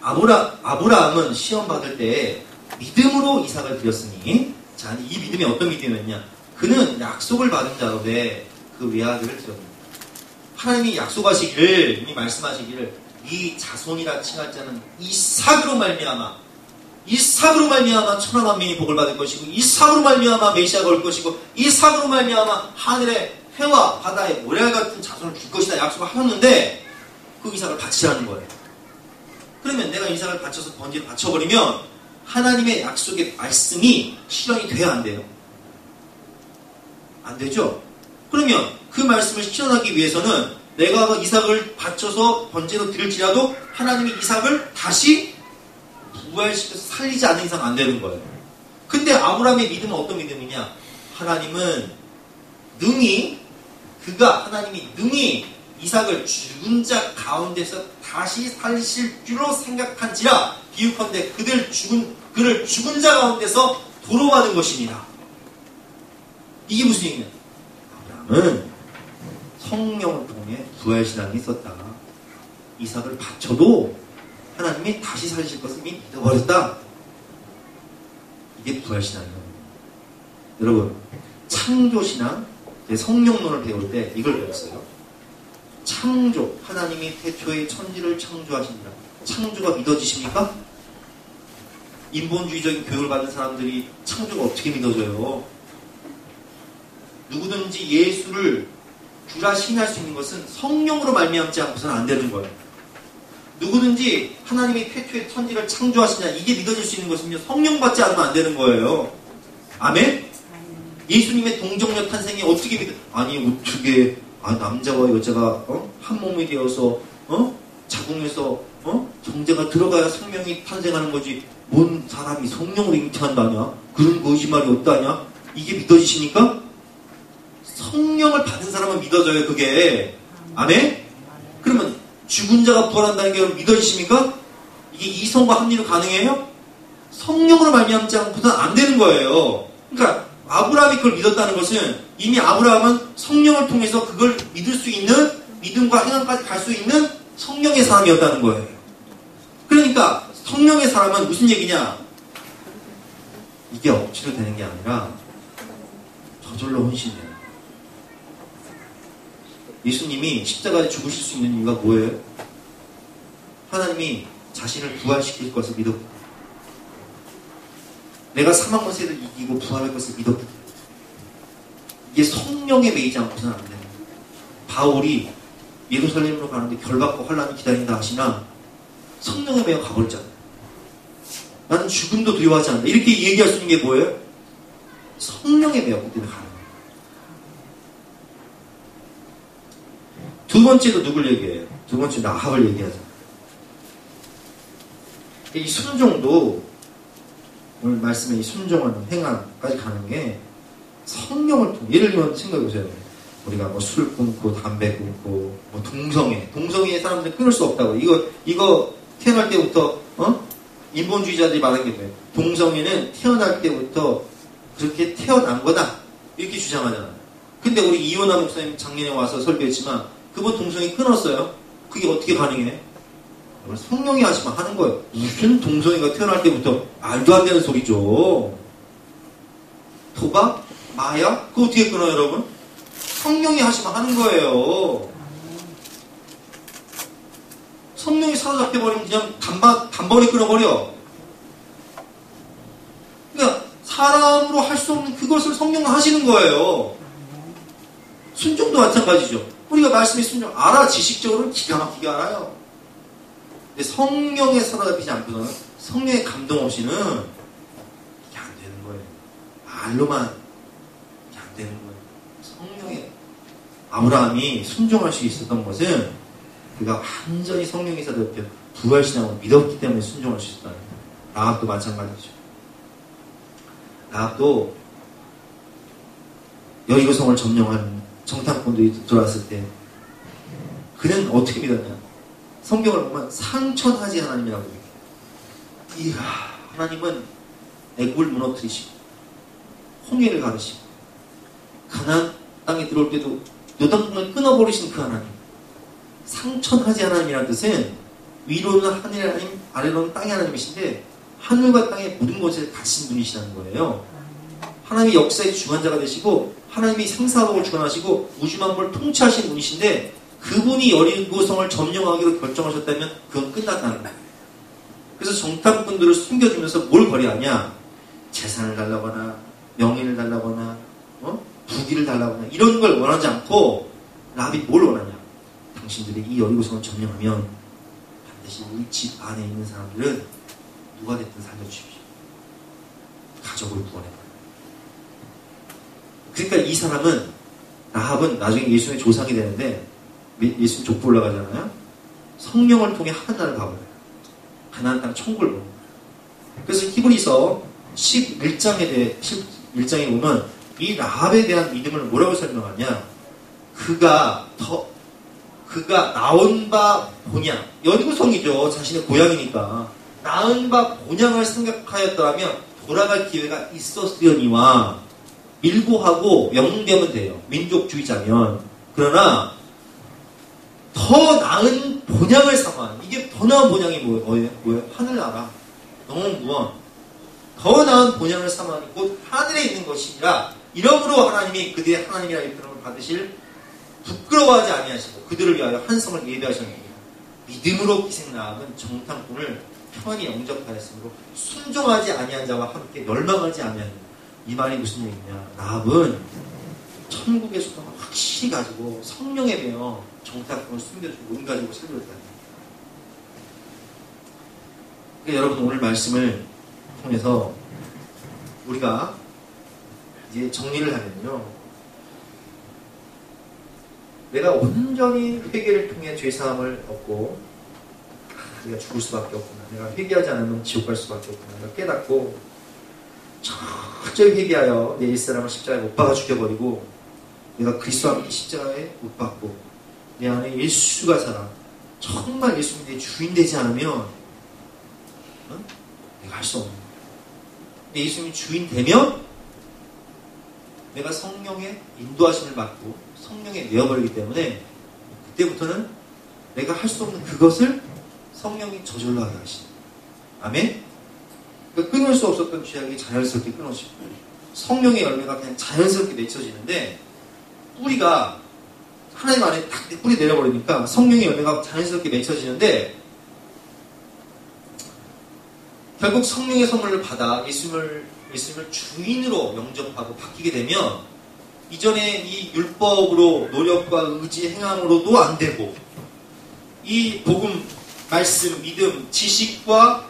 아브라함은 시험 받을 때 믿음으로 이삭을 드렸으니 자, 이 믿음이 어떤 믿음이었냐? 그는 약속을 받은 자로되 그 외아들을 드렸습니다. 하나님이 약속하시기를 이미 말씀하시기를 이 자손이라 칭할 자는 이삭으로 말미암아 천하 만민이 복을 받을 것이고 이삭으로 말미암아 메시아가 올 것이고 이삭으로 말미암아 하늘의 해와 바다의 모래알 같은 자손을 줄 것이다 약속을 하셨는데 그 이삭을 바치라는 거예요. 그러면 내가 이삭을 바쳐서 번제를 바쳐버리면 하나님의 약속의 말씀이 실현이 돼야 안 돼요? 안 되죠? 그러면 그 말씀을 실현하기 위해서는 내가 이삭을 바쳐서 번제로 드릴지라도 하나님이 이삭을 다시 부활시켜서 살리지 않는 이상 안 되는 거예요. 근데 아브라함의 믿음은 어떤 믿음이냐? 하나님이 능히 이삭을 죽은 자 가운데서 다시 살리실 줄로 생각한지라 비유컨대 그를 죽은 자 가운데서 도로받은 것이니라. 이게 무슨 얘기냐? 아브라함은 성령을 통해 부활신앙이 있었다. 이삭을 바쳐도 하나님이 다시 살리실 것을 이미 믿어버렸다. 이게 부활신앙이에요. 여러분, 창조신앙, 성령론을 배울 때 이걸 배웠어요. 창조, 하나님이 태초에 천지를 창조하시니라. 창조가 믿어지십니까? 인본주의적인 교육을 받은 사람들이 창조가 어떻게 믿어져요? 누구든지 예수를 주라 시인할 수 있는 것은 성령으로 말미암지 않고서는 안 되는 거예요. 누구든지 하나님이 태초에 천지를 창조하시냐 이게 믿어질 수 있는 것은요 성령 받지 않으면 안 되는 거예요. 아멘? 예수님의 동정녀 탄생이 어떻게 믿어? 아니 어떻게 남자와 여자가 한 몸이 되어서 자궁에서 정제가 들어가야 생명이 탄생하는 거지 뭔 사람이 성령으로 잉태한다냐? 그런 거짓말이 없다냐? 이게 믿어지십니까? 성령을 받은 사람은 믿어져요, 그게. 아멘? 그러면 죽은 자가 부활한다는 게 믿어지십니까? 이게 이성과 합리로 가능해요? 성령으로 말미암지 않고서는 안 되는 거예요. 그러니까 아브라함이 그걸 믿었다는 것은 이미 아브라함은 성령을 통해서 그걸 믿을 수 있는 믿음과 행함까지 갈 수 있는 성령의 사람이었다는 거예요. 그러니까 성령의 사람은 무슨 얘기냐? 이게 억지로 되는 게 아니라 저절로 헌신돼요. 예수님이 십자가에 죽으실 수 있는 이유가 뭐예요? 하나님이 자신을 부활시킬 것을 믿었고, 내가 사망과 세를 이기고 부활할 것을 믿었기 때문에 이게 성령에 매이지 않고서는 안 되는 거예요. 바울이 예루살렘으로 가는데 결박과 환란이 기다린다 하시나 성령에 매여 가버렸잖아요. 나는 죽음도 두려워하지 않는다. 이렇게 얘기할 수 있는 게 뭐예요? 성령에 매였기 때문에 가는 거예요. 두 번째도 누굴 얘기해요? 두 번째 라합을 얘기하잖아요. 이 순종도 오늘 말씀에 이 순종하는 행함까지 가는 게 성령을 통해, 예를 들면 생각해보세요. 우리가 뭐 술 끊고 담배 끊고 뭐 동성애의 사람들은 끊을 수 없다고. 이거 태어날 때부터 인본주의자들이 말한 게 뭐예요? 동성애는 태어날 때부터 그렇게 태어난 거다 이렇게 주장하잖아요. 근데 우리 이원하 목사님 작년에 와서 설교했지만 그분 동성애 끊었어요. 그게 어떻게 가능해? 성령이 하시면 하는 거예요. 무슨 동성애가 태어날 때부터 말도 안 되는 소리죠. 도박? 마약? 그거 어떻게 끊어요, 여러분? 성령이 하시면 하는 거예요. 성령이 사로잡혀버리면 그냥 단번에 끊어버려. 그러니까 사람으로 할 수 없는 그것을 성령은 하시는 거예요. 순종도 마찬가지죠. 우리가 말씀의 순종 알아. 지식적으로는 기가 막히게 알아요. 근데 성령에 사로잡히지 않고서는 성령의 감동 없이는 이게 안 되는 거예요. 말로만 이게 안 되는 거예요. 성령의 아브라함이 순종할 수 있었던 것은 그가 완전히 성령에 사로잡혀 부활신앙을 믿었기 때문에 순종할 수 있었다는 거예요. 라합도 마찬가지죠. 라합도 여리고성을 점령한 정탐꾼들이 들어왔을 때 그는 어떻게 믿었냐? 성경을 보면 상천하지 하나님이라고 얘기해요. 이야, 하나님은 애굽을 무너뜨리시고 홍해를 가르시고 가나안 땅에 들어올 때도 요단강을 끊어버리신 그 하나님. 상천하지 하나님이라는 뜻은 위로는 하늘 하나님, 아래로는 땅의 하나님이신데 하늘과 땅의 모든 것을 다신 분이시라는 거예요. 하나님이 역사의 주관자가 되시고 하나님이 생사복을 주관하시고 우주만물을 통치하신 분이신데 그분이 여리고성을 점령하기로 결정하셨다면 그건 끝났다는 거예요. 그래서 정탐꾼들을 숨겨주면서 뭘 거래하냐? 재산을 달라거나 명예를 달라거나 부귀를 달라거나 이런 걸 원하지 않고 라합이 뭘 원하냐? 당신들이 이 여리고성을 점령하면 반드시 우리 집 안에 있는 사람들은 누가 됐든 살려주십시오. 가족을 구원해봐요. 그러니까 이 사람은 라합은 나중에 예수님의 조상이 되는데 예수님 족보 올라가잖아요. 성령을 통해 하나님을 가버려요. 가나안 땅 천국을 보는 거예요. 그래서 히브리서 11장에 보면 이 라합에 대한 믿음을 뭐라고 설명하냐? 그가 나온 바 본향, 여리고성이죠. 자신의 고향이니까. 나은 바 본향을 생각하였더라면 돌아갈 기회가 있었으려니와 밀보하고 명령되면 돼요. 민족주의자면. 그러나 더 나은 본향을 삼아. 이게 더 나은 본향이 뭐예요? 하늘나라. 영원구원. 더 나은 본향을 삼아 곧 하늘에 있는 것이라 이러므로 하나님이 그들의 하나님이라 일컬음을 받으실 부끄러워하지 아니하시고 그들을 위하여 한 성을 예배하셨느니라. 믿음으로 기생 라합은 정탐꾼을 평안히 영접하였으므로 순종하지 아니한 자와 함께 멸망하지 아니하는. 이 말이 무슨 얘기냐? 라합은 천국의 소망을 확실히 가지고 성령에 매여 정탐꾼을 숨겨주고 은 가지고 살려줬다는 거예요. 그러니까 여러분 오늘 말씀을 통해서 우리가 이제 정리를 하면요. 내가 온전히 회개를 통해 죄사함을 얻고 내가 죽을 수밖에 없구나. 내가 회개하지 않으면 지옥 갈 수밖에 없구나. 내가 깨닫고 철저히 회개하여 내 옛사람을 십자가에 못 박아 죽여버리고 내가 그리스도와 함께 십자가에 못 박고 내 안에 예수가 살아. 정말 예수님이 내 주인 되지 않으면 내가 할 수 없는 거예요. 예수님이 주인 되면 내가 성령의 인도하심을 받고 성령에 내어버리기 때문에 그때부터는 내가 할 수 없는 그것을 성령이 저절로 하게 하시죠. 아멘? 그러니까 끊을 수 없었던 죄악이 자연스럽게 끊어지고 성령의 열매가 그냥 자연스럽게 맺혀지는데 뿌리가 하나님 안에 딱 뿌리 내려버리니까 성령의 열매가 자연스럽게 맺혀지는데 결국 성령의 선물을 받아 예수님을 주인으로 영접하고 바뀌게 되면 이전에 이 율법으로 노력과 의지 행함으로도 안 되고 이 복음, 말씀, 믿음, 지식과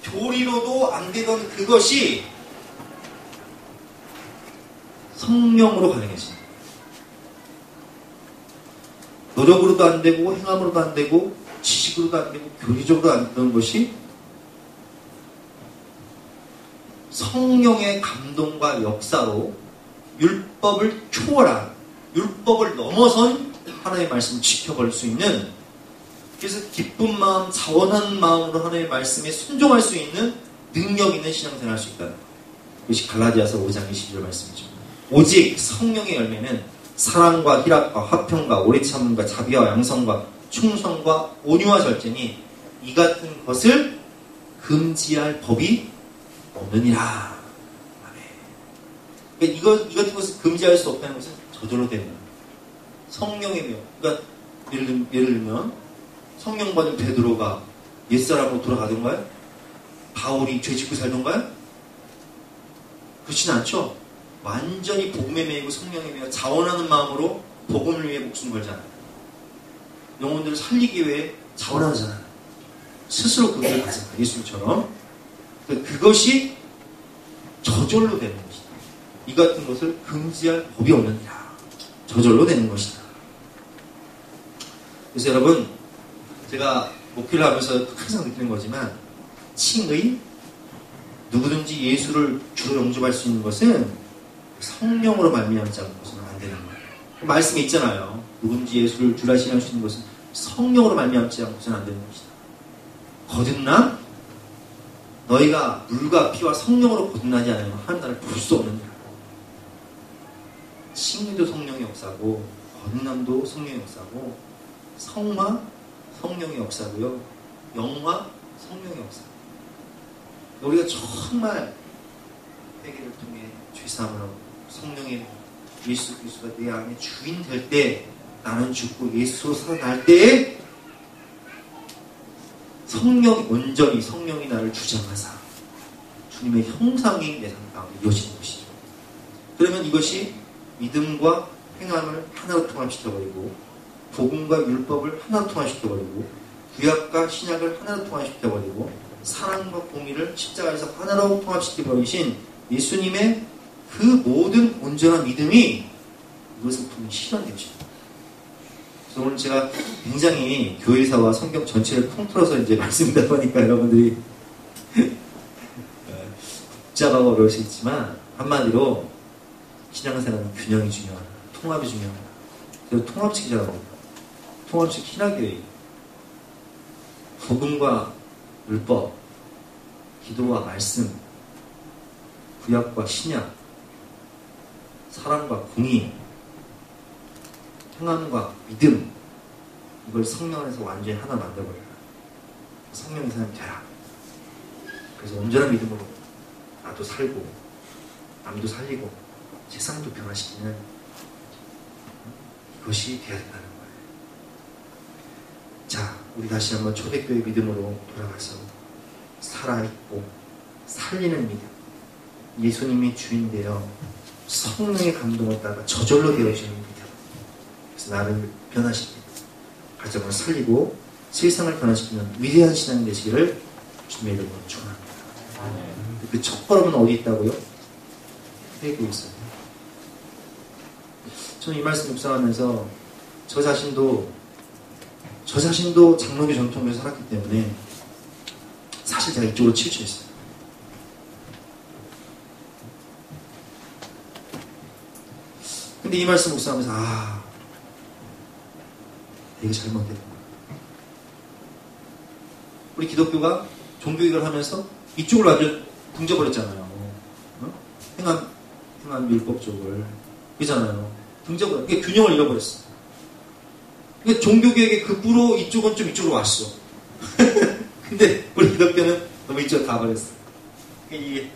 교리로도 안 되던 그것이 성령으로 가능해집니다. 노력으로도 안 되고 행함으로도 안 되고 지식으로도 안 되고 교리적으로도 안 되던 것이 성령의 감동과 역사로 율법을 초월한, 율법을 넘어선 하나님의 말씀을 지켜볼 수 있는, 그래서 기쁜 마음, 자원한 마음으로 하나님의 말씀에 순종할 수 있는 능력 있는 신앙생활을 할 수 있다는 것. 이것이 갈라디아서 5장 22절 말씀이죠. 오직 성령의 열매는 사랑과 희락과 화평과 오래 참음과 자비와 양성과 충성과 온유와 절제니 이 같은 것을 금지할 법이 없느니라. 그러니까 이 같은 것을 금지할 수 없다는 것은 저절로 되는 거예요. 성령의 명. 그러니까 예를 들면 성령 받은 베드로가 옛사람으로 돌아가던가요? 바울이 죄 짓고 살던가요? 그렇지는 않죠. 완전히 복음에 매이고 성령에 매여 자원하는 마음으로 복음을 위해 목숨 걸잖아요. 영혼들을 살리기 위해 자원하잖아요. 스스로 그것을 가져가요. 예수님처럼. 그것이 저절로 되는 것이다. 이 같은 것을 금지할 법이 없느니라. 저절로 되는 것이다. 그래서 여러분, 제가 목회를 하면서 항상 느끼는 거지만 칭의, 누구든지 예수를 주로 영접할 수 있는 것은 성령으로 말미암지 않고서는 안 되는 거예요. 말씀에 있잖아요. 누구든지 예수를 주라 신할 수 있는 것은 성령으로 말미암지 않고서는 안 되는 것이다. 거듭남? 너희가 물과 피와 성령으로 거듭나지 않으면 하나님 나라를 볼 수 없느니라. 칭의도 성령의 역사고 거듭남도 성령의 역사고 성화 성령의 역사고요. 영화 성령의 역사. 우리가 정말 회개를 통해 죄사함을 하고 성령의 예수 그리스도가 내 안에 주인 될 때 나는 죽고 예수로 살아날 때에 성령이 온전히 성령이 나를 주장하사 주님의 형상이 내 삶 가운데 이어지는 것이죠. 그러면 이것이 믿음과 행함을 하나로 통합시켜버리고 복음과 율법을 하나로 통합시켜버리고 구약과 신약을 하나로 통합시켜버리고 사랑과 공의를 십자가에서 하나로 통합시켜버리신 예수님의 그 모든 온전한 믿음이 이것을 통해 실현되죠. 그래서 오늘 제가 굉장히 교회사와 성경 전체를 통틀어서 이제 말씀드리다 보니까 여러분들이 복잡하고 어려울 수 있지만 한마디로 신앙생활은 균형이 중요하다. 통합이 중요하다. 그래서 통합식이라고 합니다. 통합식 신학교회. 복음과 율법, 기도와 말씀, 구약과 신약, 사랑과 공의, 행함과 믿음, 이걸 성령 안에서 완전히 하나 만들어버려라. 성령의 사람이 되라. 그래서 온전한 믿음으로 나도 살고 남도 살리고 세상도 변화시키는 이것이 되어야 된다는 거예요. 자, 우리 다시 한번 초대교회 믿음으로 돌아가서 살아있고 살리는 믿음, 예수님이 주인 되어 성령의 감동을 따라 저절로 되어지는 믿음, 그래서 나를 변화시키고 가정을 살리고 세상을 변화시키는 위대한 신앙이 되시기를 주님의 이름으로 축원합니다. 그 첫걸음은 어디 있다고요? 회개에 있어요. 저는 이 말씀 묵상하면서 저 자신도 장로교 전통을 살았기 때문에 사실 제가 이쪽으로 치우쳐있어요. 근데 이 말씀 묵상하면서 되게 잘못됐구나. 우리 기독교가 종교개혁을 하면서 이쪽으로 완전 등져버렸잖아요. 행한 율법적을. 그잖아요. 등져버려. 그게 균형을 잃어버렸어. 그러니까 종교개혁의 급부로 이쪽은 좀 이쪽으로 왔어. 근데 우리 기독교는 너무 이쪽으로 가버렸어. 그러니까 이게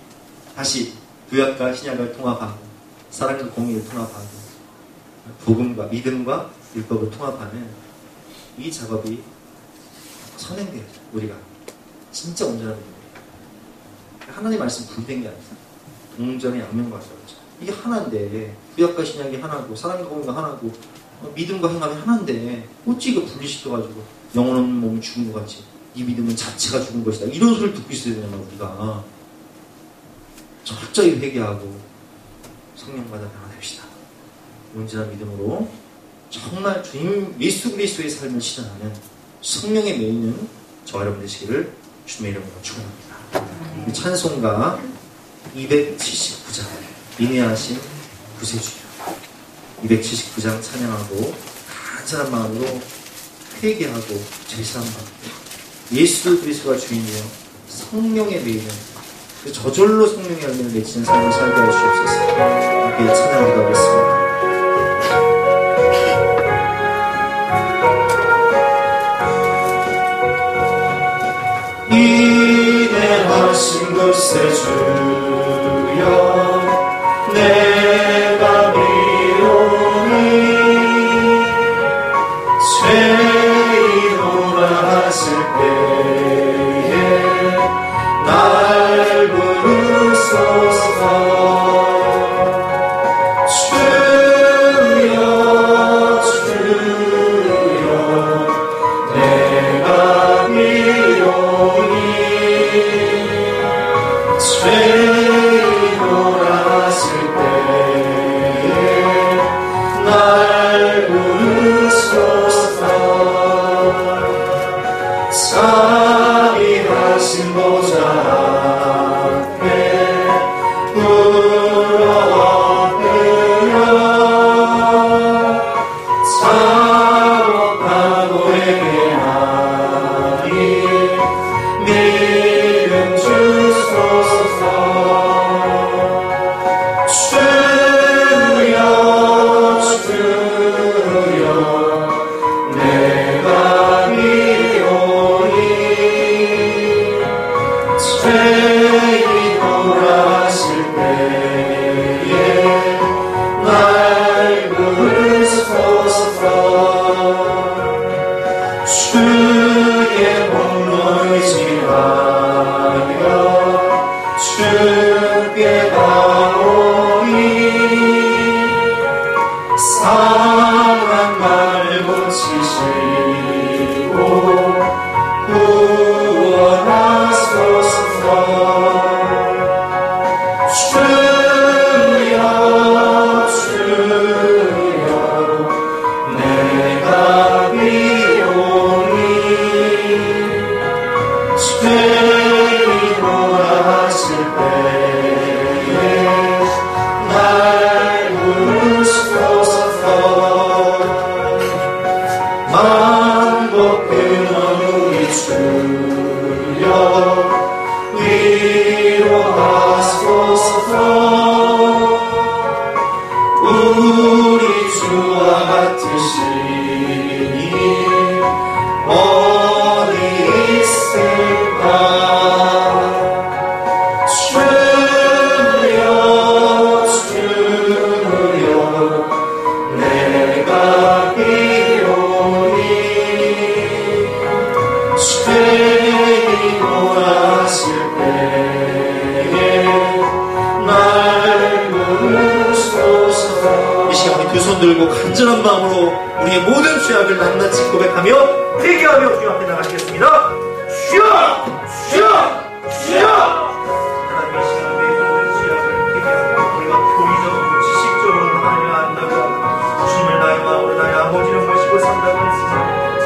다시 구약과 신약을 통합하고 사랑과 공의를 통합하고 복음과 믿음과 율법을 통합하는 이 작업이 선행돼야죠. 우리가 진짜 온전한 믿음이에요. 하나님 말씀 분리된 게 아니라 동전의 양면과자죠. 이게 하나인데 구약과 신약이 하나고 사랑과 공의가 하나고 믿음과 행함이 하나인데 어찌 이거 분리시켜가지고 영혼은 몸은 죽은 것 같이 이 믿음은 자체가 죽은 것이다. 이런 소리를 듣고 있어야 되나 우리가. 철저히 회개하고 성령받아 변화됩시다. 온전한 믿음으로 정말 주님 예수 그리스도의 삶을 실현하는 성령의 메이는 저와 여러분 되시기를 주님의 이름으로 축원합니다. 찬송가 279장 인내하신 구세주여 279장 찬양하고 간절한 마음으로 회개하고 제사함 받고 예수 그리스도가 주인이요 성령의 메이는 그 저절로 성령의 열매를 맺히는 삶을 살게 할 수 없어서 함께 찬양하기도 하겠습니다. 인내하신 구세주여 내가 미오니 죄인오라 하실 때에 날 부르소서 주여 주여 내가 미오니 죄인오라 하실 때에 날 부르소서 자비하신 보좌 앞에 물어엎으려 작업하고 회개하니 믿음 주소서 주여 주여 내가 미오니 죄인오라 하실 때에 날 부르소서 주의 공로 의지하여 주께 가오니 상한 말을 고치시고 구원하소서 주여 주여 내가 미오니 죄인오라 하실 때에 날 부르소서 만복 근원 우리 주여 위로하소서 우리 주와 같으시니 어디 있을까 주여 주여 내가 비오니 죄인오라 하실 때에 날 부르소서. 이 시간 우리 두 손 들고 간절한 마음으로 우리의 모든 죄악을 낱낱이 고백하며 회개하며 주여 앞에 나가시겠습니다. 주여 주여 주여 하나님 이 시간 우리의 모든 죄악을 회개하고 우리가 교리적으로 지식적으로 하나님을 안다고 주님을 나의 마음으로 나의 아버지를 모시고 산다고 했으나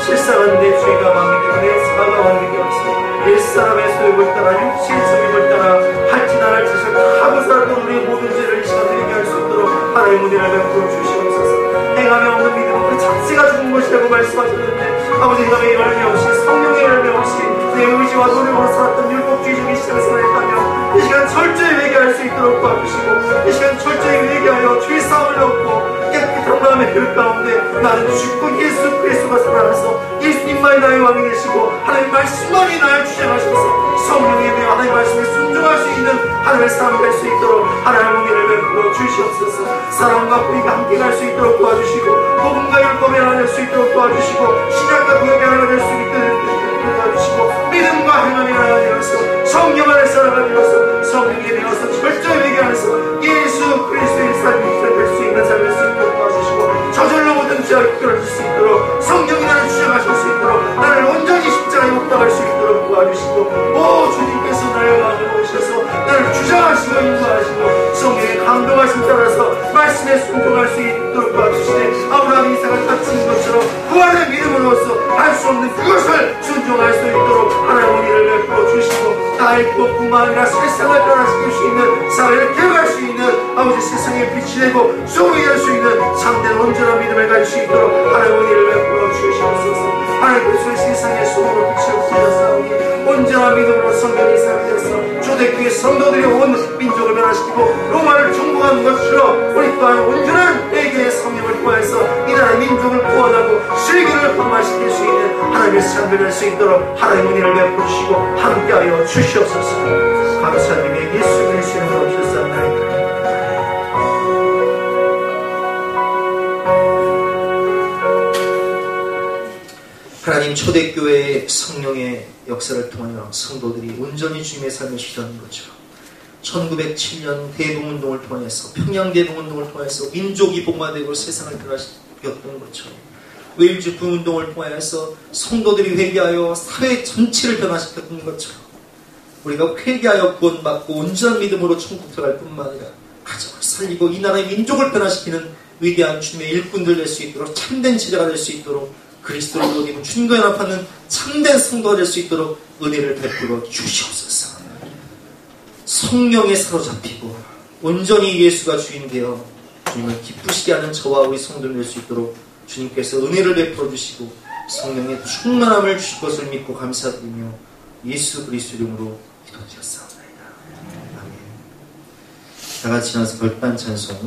실상은 내 죄가 많기 때문에 사과가 많은 게 없어 옛사람의 소욕을 따라 육신의 소욕을 따라 할지나랄 짓을 다 하고 살았던 우리의 모든 죄를 이 시간 회개할 수 있도록 하나님의 은혜를 베풀어 주시옵소서. 행함이 없는 믿음은 그 자체가 죽은 것이라고 말씀하셨는데 아버지 행함의 열매 없이 성령의 열매 없이 내 의지와 노력으로 살았던 율법주의적인 신앙생활을 했다면 이 시간 철저히 회개할 수 있도록 도와주시고, 이 시간 철저히 회개하여 주의 사함을 얻고 깨끗한 마음의 그 가운데 나는 죽고 예수 그리스도가 살아나서 예수님만이 나의 왕이 되시고 하나님의 말씀만이 나를 주장하셔서 성령에 대해 하나님의 말씀에 순종할 수 있는 하나님의 삶을 갈 수 있도록 하나님의 은혜를 베풀어 주시옵소서. 사랑과 뿌리가 함께 갈 수 있도록 도와주시고, 복음과 율법에 나눌 수 있도록 도와주시고, 신약과 구약에 나눌 수 있도록 도와주시고, 믿음과 행함에 나눠서 성령 안에 살아가 되어서 성령에 되어서 철저히 회개하면서 예수 그리스도의 삶이 될 수 있는 삶을 수 있도록 도와주시고, 저절로 모든 죄악을 끊어질 수 있도록 성령이 나를 주장하실 수 있도록 나를 온전히 십자가에 못 박을 수 있도록 도와주시고, 오 주님께서 나의 마음에 오셔서 나를 주장하시고 인도하시고 성령의 감동하심 따라서 말씀에 순종할 수 있도록 도와주시네. 아브라함 이삭을 다친 것처럼 구원의 믿음으로써 할 수 없는 그것을 순종할 수 있도록 하나님의 은혜를 베풀어 주시고, 나의 것뿐만 아니라 세상을 변화시킬 수 있는, 사회를 개혁할 수 있는 아버지 세상의 빛이 되고 소금이 될 수 있는 참된 온전한 믿음을 가질 수 있도록 하나님의 은혜를 베풀어 주시옵소서. 하나님께서 세상의 소금으로 빛을 부어사오니 온전한 믿음으로 성령이 살아서 초대교회 성도들이 온 민족을 변화시키고 로마를 정복한 것처럼 우리 또한 온전한 회개의 성령을 통해서 이 나라의 민족을 구원하고 세계를 변화시킬 수 있는 하나님의 삶을 될 수 있도록 하나님의 은혜를 베풀어 주시고 함께하여 주시옵소서. 감사드리며 예수 그리스도의 이름으로 기도합나이다. 하나님, 초대교회의 성령의 역사를 통하여 성도들이 온전히 주님의 삶을 실현하는 것처럼 1907년 대동운동을 통해서, 평양대동운동을 통해서 민족이 복마되고 세상을 변화시켰던 것처럼, 웨일즈 부운동을 통해서 성도들이 회개하여 사회 전체를 변화시켰던 것처럼 우리가 회개하여 구원받고 온전한 믿음으로 천국 들어갈 뿐만 아니라 가정을 살리고 이 나라의 민족을 변화시키는 위대한 주님의 일꾼들 될 수 있도록, 참된 제자가 될 수 있도록, 그리스도를 믿는 주님과 연합하는 참된 성도가 될 수 있도록 은혜를 베풀어 주시옵소서. 성령에 사로잡히고 온전히 예수가 주인 되어 주님을 기쁘시게 하는 저와 우리 성도들 될 수 있도록 주님께서 은혜를 베풀어 주시고 성령의 충만함을 주실 것을 믿고 감사드리며 예수 그리스도 이름으로 기도드렸사옵나이다. 아멘. 다같이 나서 별단 찬송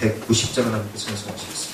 190장 하나님께 찬송하시겠습니다.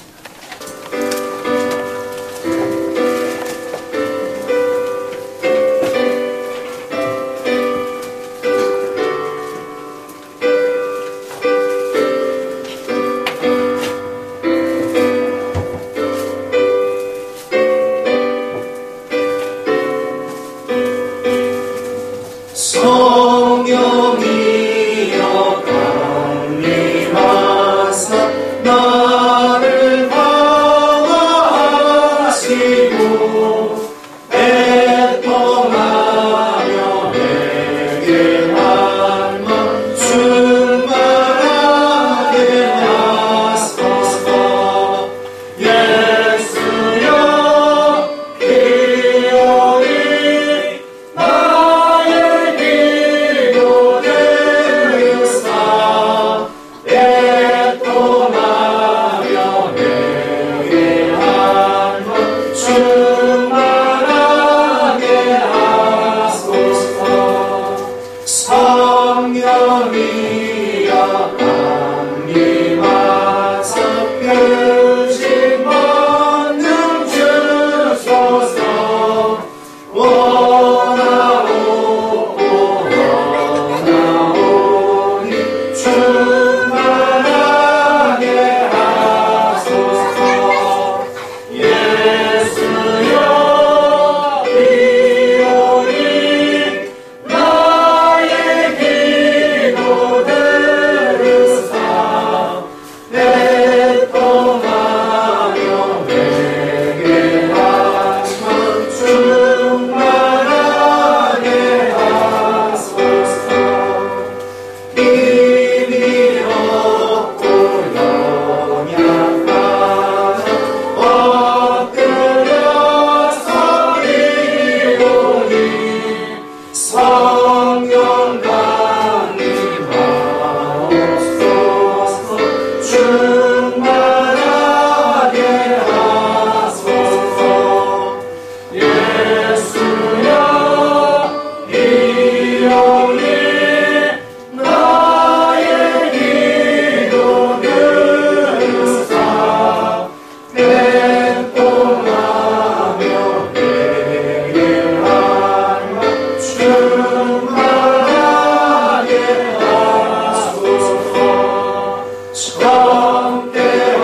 함께하고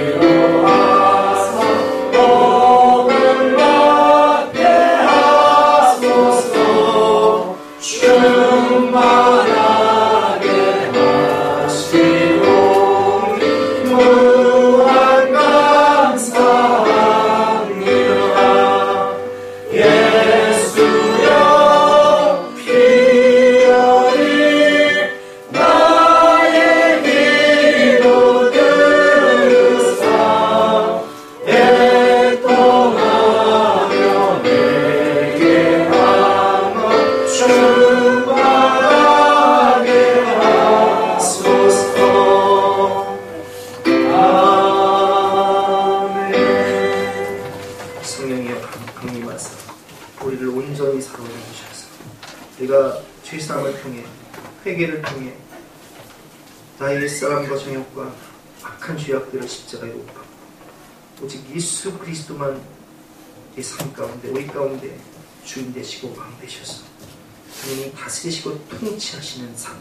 위로하사 복을 받게 하소서. 충만하게 하시고 무한 감사합니다. 예수여 피 흘리 나의 기도 들으사 애통하며 내게 한번 충만하게 하소서. 아멘. 성령이여 강림하사 우리를 온전히 살아오게 하셔서 우리가 죄사함을 통해 회개를 통해 나의 옛사람과 정욕과 악한 죄악들을 십자가에 못 박고 오직 예수 그리스도만 이 삶 가운데 우리 가운데 주인 되시고 왕 되셔서 하나님이 다스리시고 통치하시는 삶,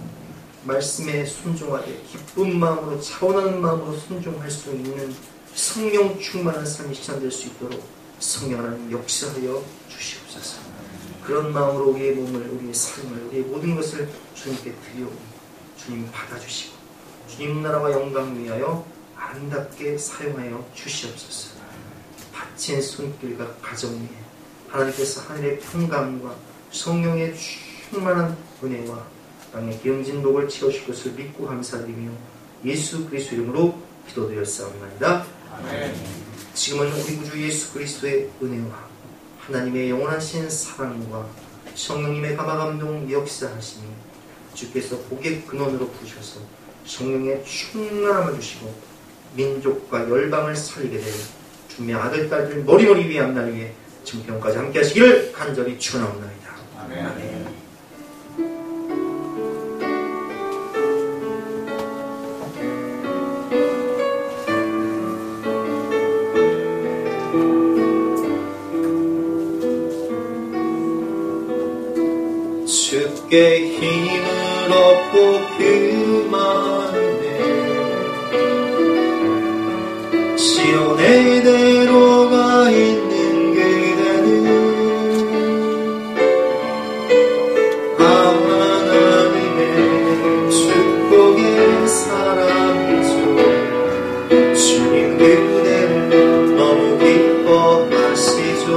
말씀에 순종하되 기쁜 마음으로 차원하는 마음으로 순종할 수 있는 성령 충만한 삶이 실현될 수 있도록 성령 하나님 역사하여 주시옵소서. 그런 마음으로 우리의 몸을, 우리의 삶을, 우리의 모든 것을 주님께 드려오니 주님 받아주시고 주님 나라와 영광 위하여 아름답게 사용하여 주시옵소서. 바친 손길과 가정 위에 하나님께서 하늘의 평강과 성령의 충만한 은혜와 땅의 기름진 복을 채우실 것을 믿고 감사드리며 예수 그리스도 이름으로 기도드렸사옵나이다. 아멘. 지금은 우리 구주 예수 그리스도의 은혜와 하나님의 영원하신 사랑과 성령님의 감화감동 역사하시니 주께서 복의 근원으로 부으셔서 성령의 충만함을 주시고 민족과 열방을 살리게 될 주님의 아들, 딸들 머리머리 위에 앞날 위에 증평까지 함께 하시기를 간절히 축원하옵나이다. 아멘. 아멘. 주께 힘을 얻고 그만에 시온의 대로가 있는 그대는 하나님의 축복의 사람이죠. 주님 그대를 너무 기뻐하시죠.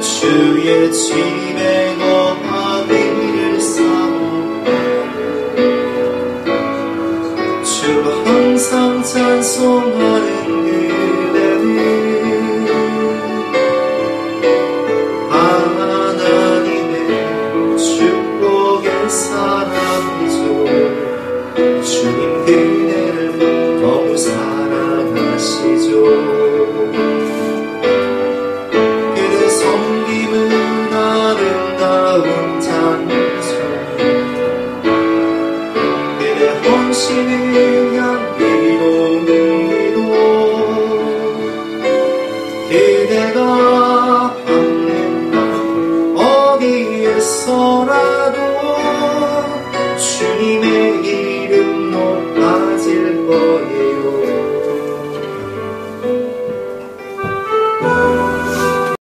주의 집에 거하기를 사모하고 주로 항상 찬송하는 그대는 하나님의 축복의 사람이죠. 주님 그대를 너무 사랑하시죠. 아름다운 찬송 그대 헌신을